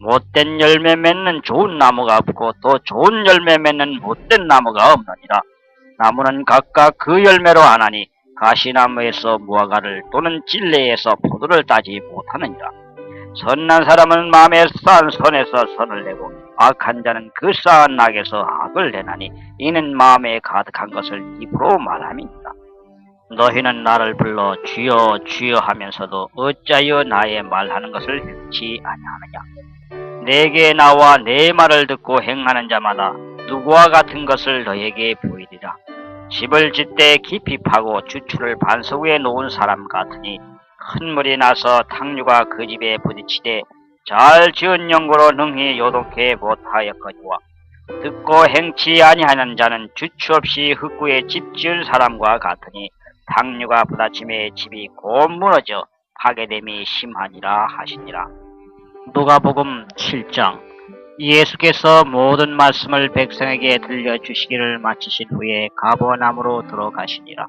못된 열매 맺는 좋은 나무가 없고 또 좋은 열매 맺는 못된 나무가 없느니라. 나무는 각각 그 열매로 아나니 가시나무에서 무화과를 또는 진레에서 포도를 따지 못하느니라. 선한 사람은 마음에 쌓은 선에서 선을 내고 악한 자는 그 쌓은 악에서 악을 내나니 이는 마음에 가득한 것을 입으로 말함이니라. 너희는 나를 불러 주여 주여 하면서도 어찌하여 나의 말하는 것을 흡지 아니하느냐? 내게 나와 내 말을 듣고 행하는 자마다 누구와 같은 것을 너희에게 보이리라. 집을 짓되 깊이 파고 주추를 반석 위에 놓은 사람 같으니 큰 물이 나서 탕류가 그 집에 부딪히되 잘 지은 연고로 능히 요동케 못하였거니와 듣고 행치 아니하는 자는 주추 없이 흙구에 집 지은 사람과 같으니 탕류가 부딪힘에 집이 곧 무너져 파괴됨이 심하니라 하시니라. 누가복음 7장. 예수께서 모든 말씀을 백성에게 들려주시기를 마치신 후에 가버나움으로 들어가시니라.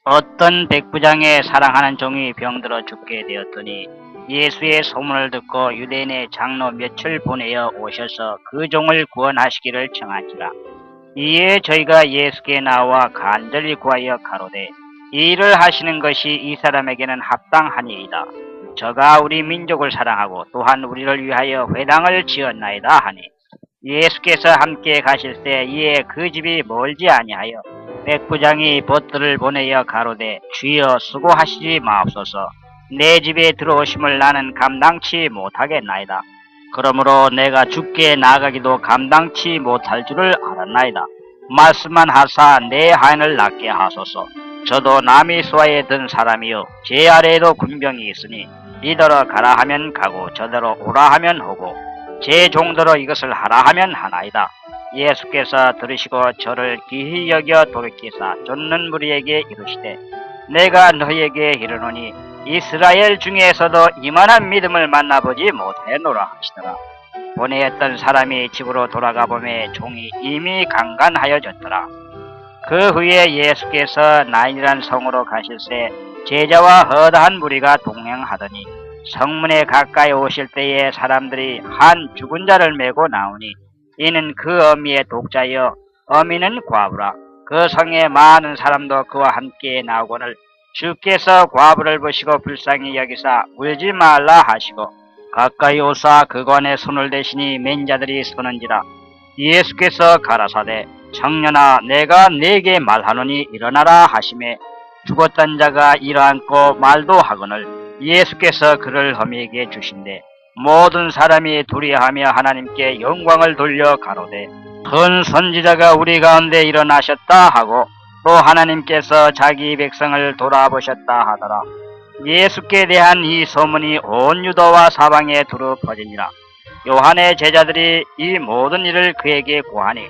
어떤 백부장의 사랑하는 종이 병들어 죽게 되었더니 예수의 소문을 듣고 유대인의 장로 몇을 보내어 오셔서 그 종을 구원하시기를 청하니라. 이에 저희가 예수께 나와 간절히 구하여 가로되 이 일을 하시는 것이 이 사람에게는 합당하니이다. 저가 우리 민족을 사랑하고 또한 우리를 위하여 회당을 지었나이다 하니 예수께서 함께 가실 때 이에 그 집이 멀지 아니하여 백부장이 벗들을 보내어 가로되 주여 수고하시지 마옵소서. 내 집에 들어오심을 나는 감당치 못하겠나이다. 그러므로 내가 주께 나가기도 감당치 못할 줄을 알았나이다. 말씀만 하사 내 하인을 낫게 하소서. 저도 남이 수하에 든 사람이요 제 아래에도 군병이 있으니 이더러 가라 하면 가고 저더러 오라 하면 오고 제 종더러 이것을 하라 하면 하나이다. 예수께서 들으시고 저를 기히 여겨 돌이키사 쫓는 무리에게 이르시되 내가 너희에게 이르노니 이스라엘 중에서도 이만한 믿음을 만나보지 못하였노라 하시더라. 보내었던 사람이 집으로 돌아가 보매 종이 이미 강간하여졌더라. 그 후에 예수께서 나인이란 성으로 가실새 제자와 허다한 무리가 동행하더니 성문에 가까이 오실 때에 사람들이 한 죽은 자를 메고 나오니 이는 그 어미의 독자여 어미는 과부라. 그 성에 많은 사람도 그와 함께 나오거늘 주께서 과부를 보시고 불쌍히 여기사 울지 말라 하시고 가까이 오사 그관에 손을 대시니 맨 자들이 서는지라. 예수께서 가라사대 청년아 내가 네게 말하노니 일어나라 하시매 죽었던 자가 일어앉고 말도 하거늘 예수께서 그를 어미에게 주신대 모든 사람이 두려하며 하나님께 영광을 돌려 가로되 큰 선지자가 우리 가운데 일어나셨다 하고 또 하나님께서 자기 백성을 돌아보셨다 하더라. 예수께 대한 이 소문이 온 유다와 사방에 두루 퍼지니라. 요한의 제자들이 이 모든 일을 그에게 고하니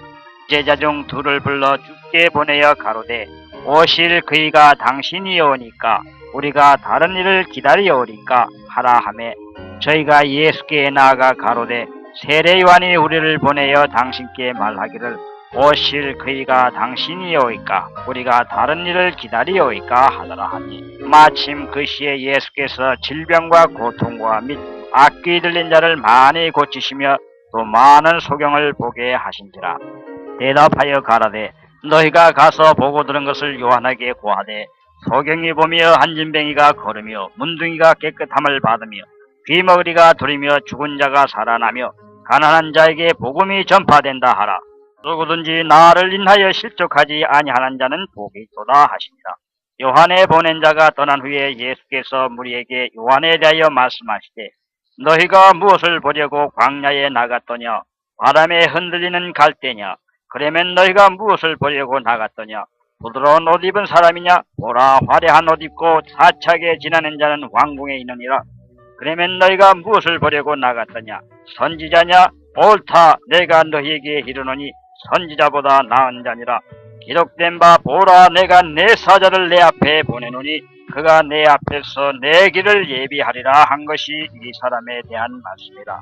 제자 중 둘을 불러 주께 보내어 가로되 오실 그이가 당신이오니까 우리가 다른 일을 기다리오리까 하라 하매 저희가 예수께 나아가 가로되 세례 요한이 우리를 보내어 당신께 말하기를 오실 그이가 당신이오이까 우리가 다른 일을 기다리오이까 하더라 하니 마침 그 시에 예수께서 질병과 고통과 및 악귀 들린 자를 많이 고치시며 또 많은 소경을 보게 하신지라. 대답하여 가라되 너희가 가서 보고 들은 것을 요한에게 고하되 소경이 보며 한진뱅이가 걸으며 문둥이가 깨끗함을 받으며 귀머거리가 들으며 죽은 자가 살아나며 가난한 자에게 복음이 전파된다 하라. 누구든지 나를 인하여 실족하지 아니하는 자는 복이 있도다 하시니라. 요한에 보낸 자가 떠난 후에 예수께서 무리에게 요한에 대하여 말씀하시되 너희가 무엇을 보려고 광야에 나갔더냐? 바람에 흔들리는 갈대냐? 그러면 너희가 무엇을 보려고 나갔더냐? 부드러운 옷 입은 사람이냐? 보라 화려한 옷 입고 사차게 지나는 자는 왕궁에 있느니라. 그러면 너희가 무엇을 보려고 나갔더냐? 선지자냐? 옳다 내가 너희에게 이르노니 선지자보다 나은 자니라. 기록된 바 보라 내가 내 사자를 내 앞에 보내노니 그가 내 앞에서 내 길을 예비하리라 한 것이 이 사람에 대한 말씀이라.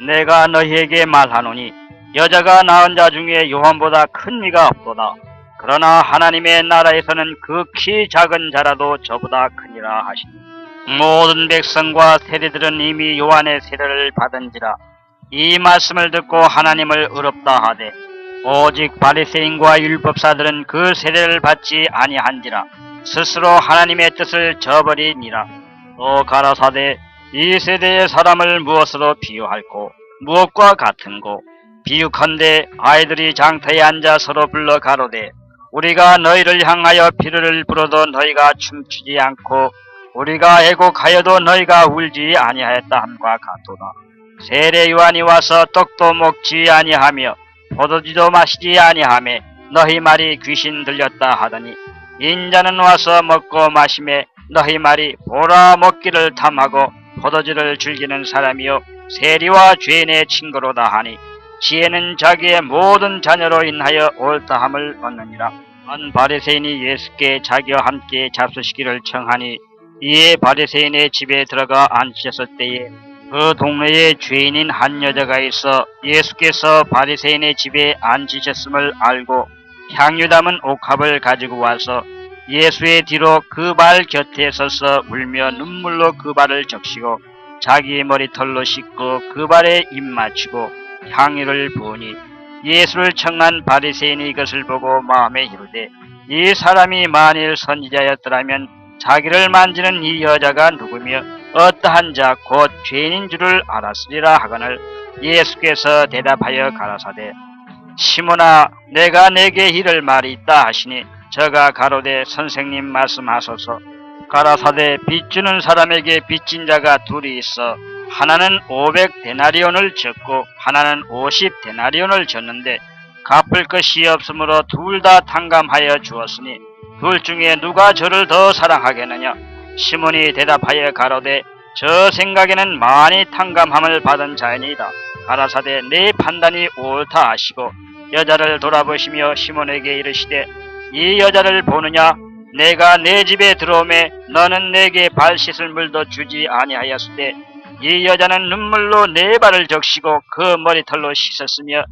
내가 너희에게 말하노니 여자가 낳은 자 중에 요한보다 큰 이가 없도다. 그러나 하나님의 나라에서는 극히 작은 자라도 저보다 크니라 하시니 모든 백성과 세리들은 이미 요한의 세례를 받은지라. 이 말씀을 듣고 하나님을 의롭다 하되 오직 바리새인과 율법사들은 그 세례를 받지 아니한지라. 스스로 하나님의 뜻을 저버리니라. 또 가라사대 이 세대의 사람을 무엇으로 비유할꼬 무엇과 같은고 비유컨대 아이들이 장터에 앉아 서로 불러 가로되 우리가 너희를 향하여 비를 불어도 너희가 춤추지 않고 우리가 애곡하여도 너희가 울지 아니하였다 함과 같도다. 세례 요한이 와서 떡도 먹지 아니하며 포도주도 마시지 아니하며 너희 말이 귀신 들렸다 하더니 인자는 와서 먹고 마시매 너희 말이 보라 먹기를 탐하고 포도주를 즐기는 사람이요 세리와 죄인의 친구로다 하니 지혜는 자기의 모든 자녀로 인하여 옳다함을 얻느니라. 한 바리새인이 예수께 자기와 함께 잡수시기를 청하니 이에 바리새인의 집에 들어가 앉으셨을 때에 그 동네에 죄인인 한 여자가 있어 예수께서 바리새인의 집에 앉으셨음을 알고 향유 담은 옥합을 가지고 와서 예수의 뒤로 그 발 곁에 서서 울며 눈물로 그 발을 적시고 자기 머리털로 씻고 그 발에 입 맞추고 향유를 부으니 예수를 청한 바리새인이 이것을 보고 마음에 이르되 이 사람이 만일 선지자였더라면 자기를 만지는 이 여자가 누구며 어떠한 자 곧 죄인인 줄을 알았으리라 하거늘 예수께서 대답하여 가라사대 시몬아 내가 내게 이를 말이 있다 하시니 저가 가로되 선생님 말씀하소서. 가라사대 빚 주는 사람에게 빚진 자가 둘이 있어 하나는 500데나리온을 졌고 하나는 50데나리온을 졌는데 갚을 것이 없으므로 둘 다 탕감하여 주었으니 둘 중에 누가 저를 더 사랑하겠느냐? 시몬이 대답하여 가로되 저 생각에는 많이 탕감함을 받은 자이니이다. 가라사대 내 판단이 옳다 하시고 여자를 돌아보시며 시몬에게 이르시되 이 여자를 보느냐? 내가 내 집에 들어오매 너는 내게 발 씻을 물도 주지 아니하였으되 이 여자는 눈물로 내 발을 적시고 그 머리털로 씻었으며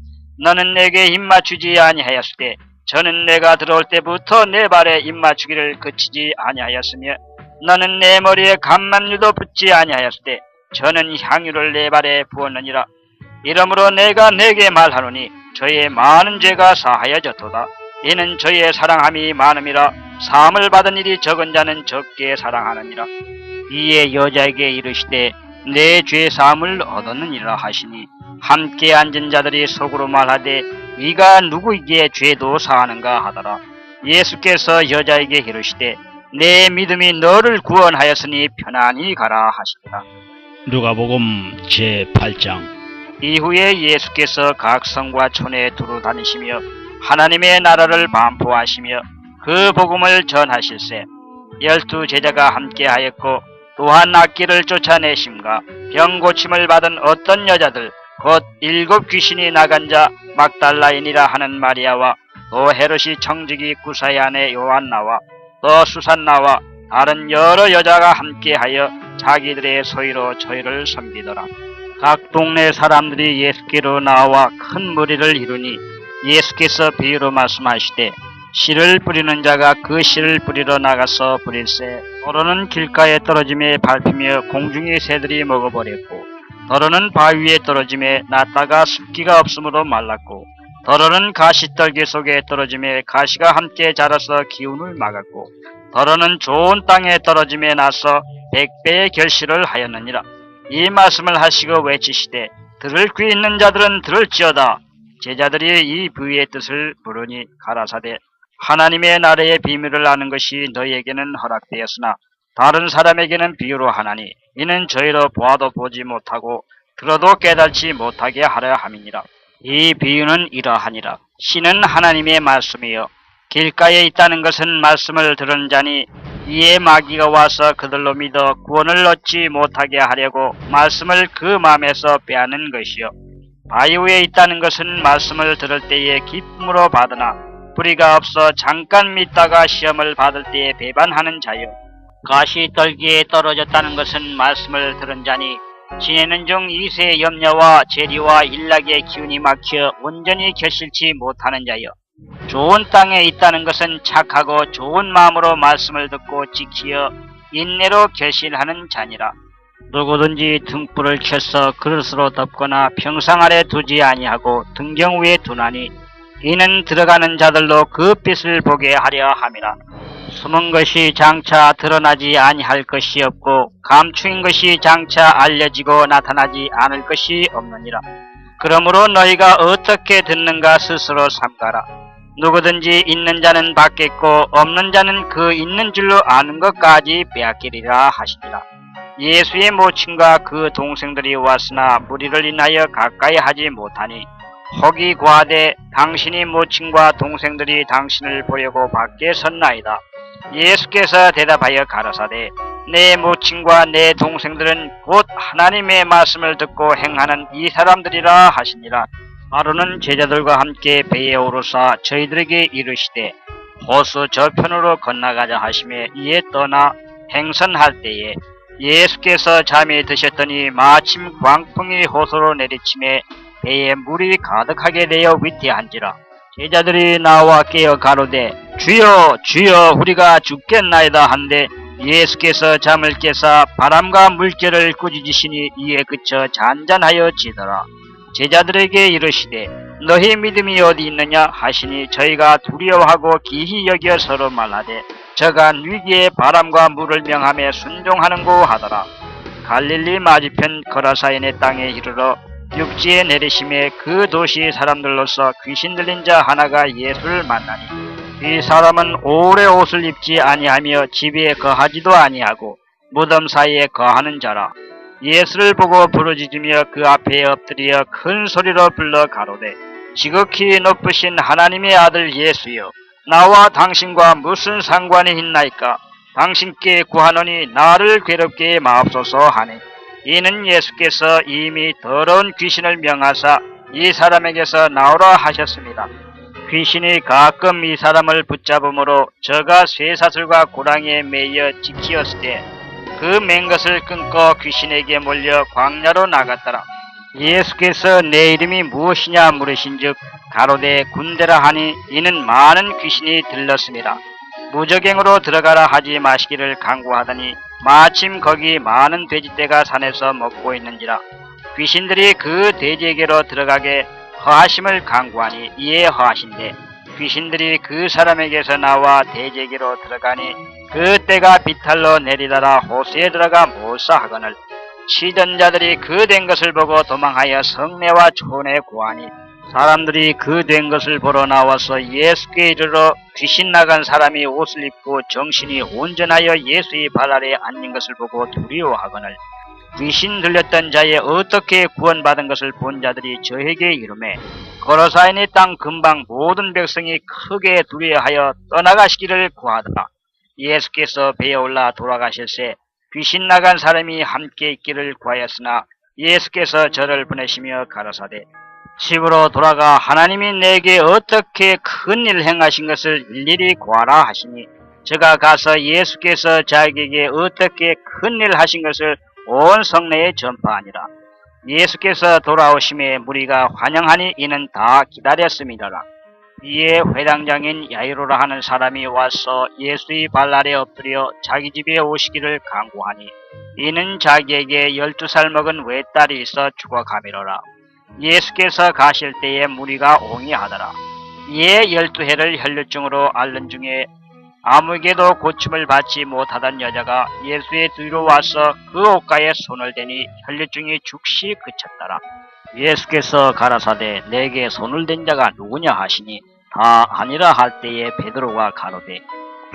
너는 내게 입맞추지 아니하였으되 저는 내가 들어올 때부터 내 발에 입맞추기를 그치지 아니하였으며 너는 내 머리에 감람유도 붓지 아니하였으되 저는 향유를 내 발에 부었느니라. 이러므로 내가 내게 말하노니 저의 많은 죄가 사하여졌도다. 이는 저의 사랑함이 많음이라. 사함을 받은 일이 적은 자는 적게 사랑하느니라. 이에 여자에게 이르시되 내 죄 사함을 얻었느니라 하시니 함께 앉은 자들이 속으로 말하되 이가 누구에게 죄도 사하는가 하더라. 예수께서 여자에게 이르시되 내 믿음이 너를 구원하였으니 편안히 가라 하시니라. 누가복음 제8장. 이후에 예수께서 각 성과 촌에 두루 다니시며 하나님의 나라를 반포하시며 그 복음을 전하실세 12 제자가 함께하였고 또한 악기를 쫓아내심과 병 고침을 받은 어떤 여자들 곧 7 귀신이 나간 자 막달라인이라 하는 마리아와 또 헤롯이 청지기 구사의 아내 요한나와 또 수산나와 다른 여러 여자가 함께하여 자기들의 소유로 저희를 섬기더라. 각 동네 사람들이 예수께로 나와 큰 무리를 이루니 예수께서 비유로 말씀하시되 씨를 뿌리는 자가 그 씨를 뿌리러 나가서 뿌릴새 더러는 길가에 떨어짐에 밟히며 공중의 새들이 먹어버렸고 더러는 바위에 떨어짐에 났다가 습기가 없으므로 말랐고 더러는 가시떨기 속에 떨어짐에 가시가 함께 자라서 기운을 막았고 더러는 좋은 땅에 떨어짐에 나서 100배의 결실을 하였느니라. 이 말씀을 하시고 외치시되 들을 귀 있는 자들은 들을지어다. 제자들이 이 부의 뜻을 물으니 가라사대 하나님의 나라의 비밀을 아는 것이 너희에게는 허락되었으나 다른 사람에게는 비유로 하나니 이는 저희로 보아도 보지 못하고 들어도 깨달지 못하게 하려 함이니라. 이 비유는 이러하니라. 씨는 하나님의 말씀이요 길가에 있다는 것은 말씀을 들은 자니 이에 마귀가 와서 그들로 믿어 구원을 얻지 못하게 하려고 말씀을 그 마음에서 빼앗는 것이요 바위 위에 있다는 것은 말씀을 들을 때에 기쁨으로 받으나 뿌리가 없어 잠깐 믿다가 시험을 받을 때에 배반하는 자요 가시떨기에 떨어졌다는 것은 말씀을 들은 자니 지내는 중 이세의 염려와 재리와 일락의 기운이 막혀 온전히 결실치 못하는 자요 좋은 땅에 있다는 것은 착하고 좋은 마음으로 말씀을 듣고 지키어 인내로 결실하는 자니라. 누구든지 등불을 켜서 그릇으로 덮거나 평상 아래 두지 아니하고 등경 위에 두나니 이는 들어가는 자들로 그 빛을 보게 하려 함이라. 숨은 것이 장차 드러나지 아니할 것이 없고 감추인 것이 장차 알려지고 나타나지 않을 것이 없느니라. 그러므로 너희가 어떻게 듣는가 스스로 삼가라. 누구든지 있는 자는 받겠고 없는 자는 그 있는 줄로 아는 것까지 빼앗기리라 하시니라. 예수의 모친과 그 동생들이 왔으나 무리를 인하여 가까이 하지 못하니 혹이 과하되 당신이 모친과 동생들이 당신을 보려고 밖에 섰나이다. 예수께서 대답하여 가라사대 내 모친과 내 동생들은 곧 하나님의 말씀을 듣고 행하는 이 사람들이라 하시니라. 바로는 제자들과 함께 배에 오르사 저희들에게 이르시되 호수 저편으로 건너가자 하시며 이에 떠나 행선할 때에 예수께서 잠이 드셨더니 마침 광풍이 호수로 내리침에 배에 물이 가득하게 되어 위태한지라. 제자들이 나와 깨어 가로되 주여 주여 우리가 죽겠나이다 한데 예수께서 잠을 깨사 바람과 물결을 꾸짖으시니 이에 그쳐 잔잔하여 지더라. 제자들에게 이르시되 너희 믿음이 어디 있느냐 하시니 저희가 두려워하고 기히 여겨 서로 말하되 저가 위기에 바람과 물을 명하며 순종하는고 하더라. 갈릴리 맞은편 거라사인의 땅에 이르러 육지에 내리심에 그 도시 사람들로서 귀신 들린 자 하나가 예수를 만나니 이 사람은 오래 옷을 입지 아니하며 집에 거하지도 아니하고 무덤 사이에 거하는 자라. 예수를 보고 부르짖으며 그 앞에 엎드려 큰 소리로 불러 가로되 지극히 높으신 하나님의 아들 예수여 나와 당신과 무슨 상관이 있나이까. 당신께 구하노니 나를 괴롭게 마옵소서 하니 이는 예수께서 이미 더러운 귀신을 명하사 이 사람에게서 나오라 하셨습니다. 귀신이 가끔 이 사람을 붙잡음으로 저가 쇠사슬과 고랑이에 매여 지키었을 때 그 맨 것을 끊고 귀신에게 몰려 광야로 나갔더라. 예수께서 내 이름이 무엇이냐 물으신즉 가로되 군대라 하니 이는 많은 귀신이 들렀습니다. 무적행으로 들어가라 하지 마시기를 강구하더니 마침 거기 많은 돼지떼가 산에서 먹고 있는지라. 귀신들이 그 돼지에게로 들어가게 허하심을 강구하니 이에 허하신대 귀신들이 그 사람에게서 나와 돼지에게로 들어가니 그 떼가 비탈로 내리다라 호수에 들어가 몰사하거늘 치던 자들이 그 된 것을 보고 도망하여 성내와 촌에 구하니 사람들이 그 된 것을 보러 나와서 예수께 이르러 귀신 나간 사람이 옷을 입고 정신이 온전하여 예수의 발 아래 앉는 것을 보고 두려워하거늘 귀신 들렸던 자의 어떻게 구원받은 것을 본 자들이 저에게 이르매 거로사인의 땅 근방 모든 백성이 크게 두려워하여 떠나가시기를 구하더라. 예수께서 배에 올라 돌아가실새 귀신 나간 사람이 함께 있기를 구하였으나 예수께서 저를 보내시며 가라사대 집으로 돌아가 하나님이 내게 어떻게 큰 일 행하신 것을 일일이 구하라 하시니 저가 가서 예수께서 자기에게 어떻게 큰 일 하신 것을 온 성내에 전파하니라. 예수께서 돌아오심에 무리가 환영하니 이는 다 기다렸음이더라. 이에 회당장인 야이로라 하는 사람이 와서 예수의 발 아래 엎드려 자기 집에 오시기를 간구하니 이는 자기에게 12살 먹은 외딸이 있어 죽어가미로라. 예수께서 가실 때에 무리가 옹이하더라. 이에 12해를 혈류증으로 앓는 중에 아무에게도 고침을 받지 못하던 여자가 예수의 뒤로 와서 그 옷가에 손을 대니 혈류증이 즉시 그쳤더라. 예수께서 가라사대 내게 손을 댄 자가 누구냐 하시니 다 아니라 할 때에 베드로가 가로되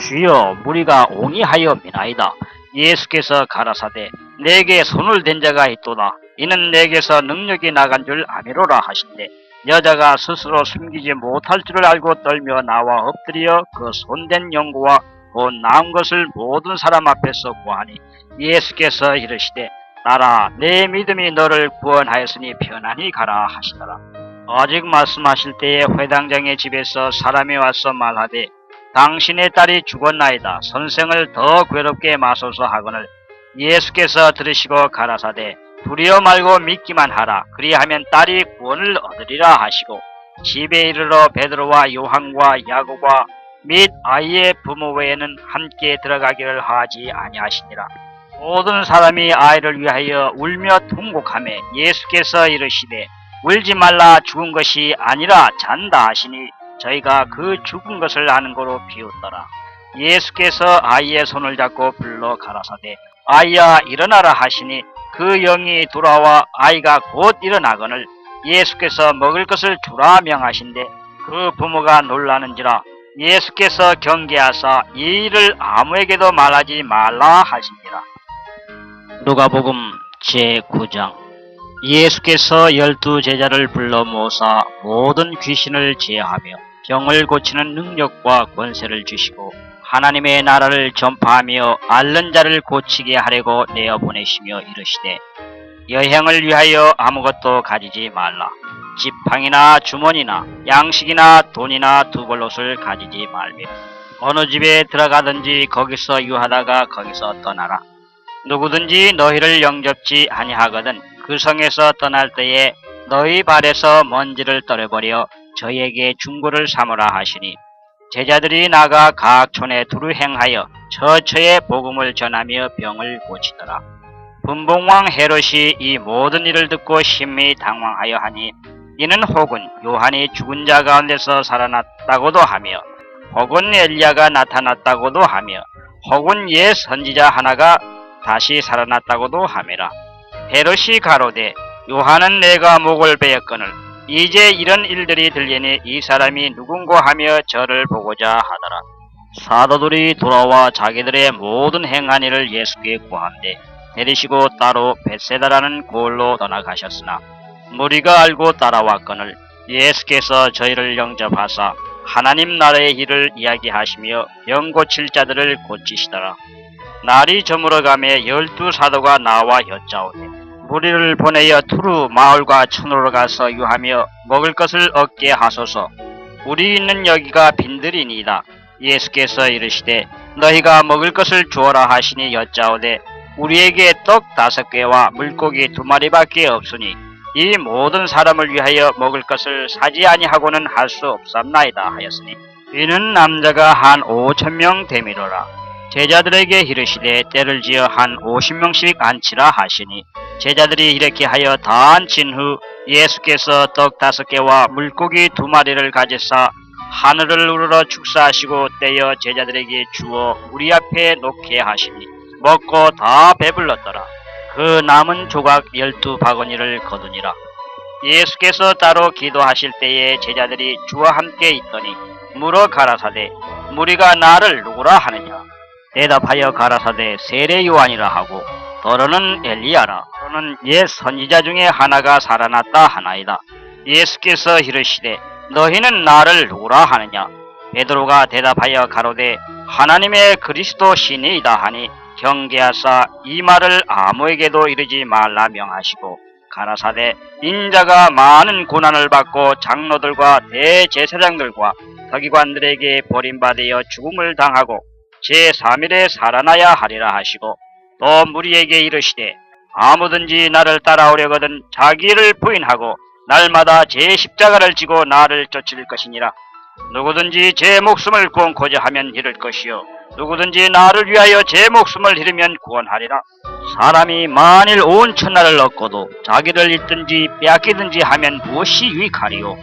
주여 무리가 옹이하여 미나이다. 예수께서 가라사대 내게 손을 댄 자가 있도다. 이는 내게서 능력이 나간 줄 아미로라 하신대 여자가 스스로 숨기지 못할 줄을 알고 떨며 나와 엎드려 그 손댄 연고와 곧 나은 것을 모든 사람 앞에서 구하니 예수께서 이르시되 딸아 내 믿음이 너를 구원하였으니 편안히 가라 하시더라. 아직 말씀하실 때에 회당장의 집에서 사람이 와서 말하되 당신의 딸이 죽었나이다. 선생을 더 괴롭게 마소서 하거늘 예수께서 들으시고 가라사대 두려워 말고 믿기만 하라. 그리하면 딸이 구원을 얻으리라 하시고 집에 이르러 베드로와 요한과 야고보와 및 아이의 부모 외에는 함께 들어가기를 하지 아니하시니라. 모든 사람이 아이를 위하여 울며 통곡하며 예수께서 이르시되 울지 말라 죽은 것이 아니라 잔다 하시니 저희가 그 죽은 것을 아는 거로 비웃더라. 예수께서 아이의 손을 잡고 불러 가라사대 아이야 일어나라 하시니 그 영이 돌아와 아이가 곧 일어나거늘 예수께서 먹을 것을 주라 명하신대 그 부모가 놀라는지라. 예수께서 경계하사 이 일을 아무에게도 말하지 말라 하시니라. 누가복음 제9장. 예수께서 12제자를 불러 모사 모든 귀신을 제하며 병을 고치는 능력과 권세를 주시고 하나님의 나라를 전파하며 앓는 자를 고치게 하려고 내어 보내시며 이르시되 여행을 위하여 아무것도 가지지 말라. 지팡이나 주머니나 양식이나 돈이나 두벌옷을 가지지 말며 어느 집에 들어가든지 거기서 유하다가 거기서 떠나라. 누구든지 너희를 영접지 아니하거든 그 성에서 떠날 때에 너희 발에서 먼지를 떨어버려 저에게 중고를 삼으라 하시니 제자들이 나가 각 촌에 두루 행하여 처처에 복음을 전하며 병을 고치더라. 분봉왕 헤롯이 이 모든 일을 듣고 심히 당황하여 하니 이는 혹은 요한이 죽은 자 가운데서 살아났다고도 하며 혹은 엘리야가 나타났다고도 하며 혹은 옛 선지자 하나가 다시 살아났다고도 하매라. 헤롯이 가로되 요한은 내가 목을 베었거늘 이제 이런 일들이 들리니 이 사람이 누군고 하며 저를 보고자 하더라. 사도들이 돌아와 자기들의 모든 행한 일을 예수께 구한데 데리시고 따로 벳세다라는 고을로 떠나가셨으나 무리가 알고 따라왔거늘 예수께서 저희를 영접하사 하나님 나라의 일을 이야기하시며 병 고칠 자들을 고치시더라. 날이 저물어가며 12사도가 나와 여짜오되 무리를 보내어 투루 마을과 촌으로 가서 유하며 먹을 것을 얻게 하소서. 우리 있는 여기가 빈들이니이다. 예수께서 이르시되 너희가 먹을 것을 주어라 하시니 여짜오되 우리에게 떡 5개와 물고기 2마리밖에 없으니 이 모든 사람을 위하여 먹을 것을 사지 아니하고는 할 수 없삼나이다 하였으니 이는 남자가 한 5,000명 되미로라. 제자들에게 이르시되 때를 지어 한 50명씩 앉히라 하시니 제자들이 이렇게 하여 다 앉힌 후 예수께서 떡 5개와 물고기 2마리를 가지사 하늘을 우러러 축사하시고 떼어 제자들에게 주어 우리 앞에 놓게 하시니 먹고 다 배불렀더라. 그 남은 조각 12바구니를 거두니라. 예수께서 따로 기도하실 때에 제자들이 주와 함께 있더니 물어 가라사대 무리가 나를 누구라 하느냐. 대답하여 가라사대 세례 요한이라 하고 더러는 엘리야라. 더러는 옛 선지자 중에 하나가 살아났다 하나이다. 예수께서 이르시되 너희는 나를 누구라 하느냐. 베드로가 대답하여 가로되 하나님의 그리스도 시니이다 하니 경계하사 이 말을 아무에게도 이르지 말라 명하시고 가라사대 인자가 많은 고난을 받고 장로들과 대제사장들과 서기관들에게 버림받아 죽음을 당하고 제3일에 살아나야 하리라 하시고 또 무리에게 이르시되 아무든지 나를 따라오려거든 자기를 부인하고 날마다 제 십자가를 지고 나를 쫓을 것이니라. 누구든지 제 목숨을 구원코자 하면 잃을 것이요 누구든지 나를 위하여 제 목숨을 잃으면 구원하리라. 사람이 만일 온 천하를 얻고도 자기를 잃든지 빼앗기든지 하면 무엇이 유익하리요.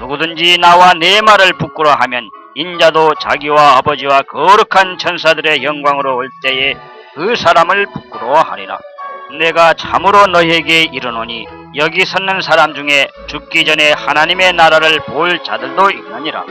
누구든지 나와 내 말을 부끄러워하면 인자도 자기와 아버지와 거룩한 천사들의 영광으로 올 때에 그 사람을 부끄러워하리라. 내가 참으로 너희에게 이르노니 여기 섰는 사람 중에 죽기 전에 하나님의 나라를 볼 자들도 있느니라.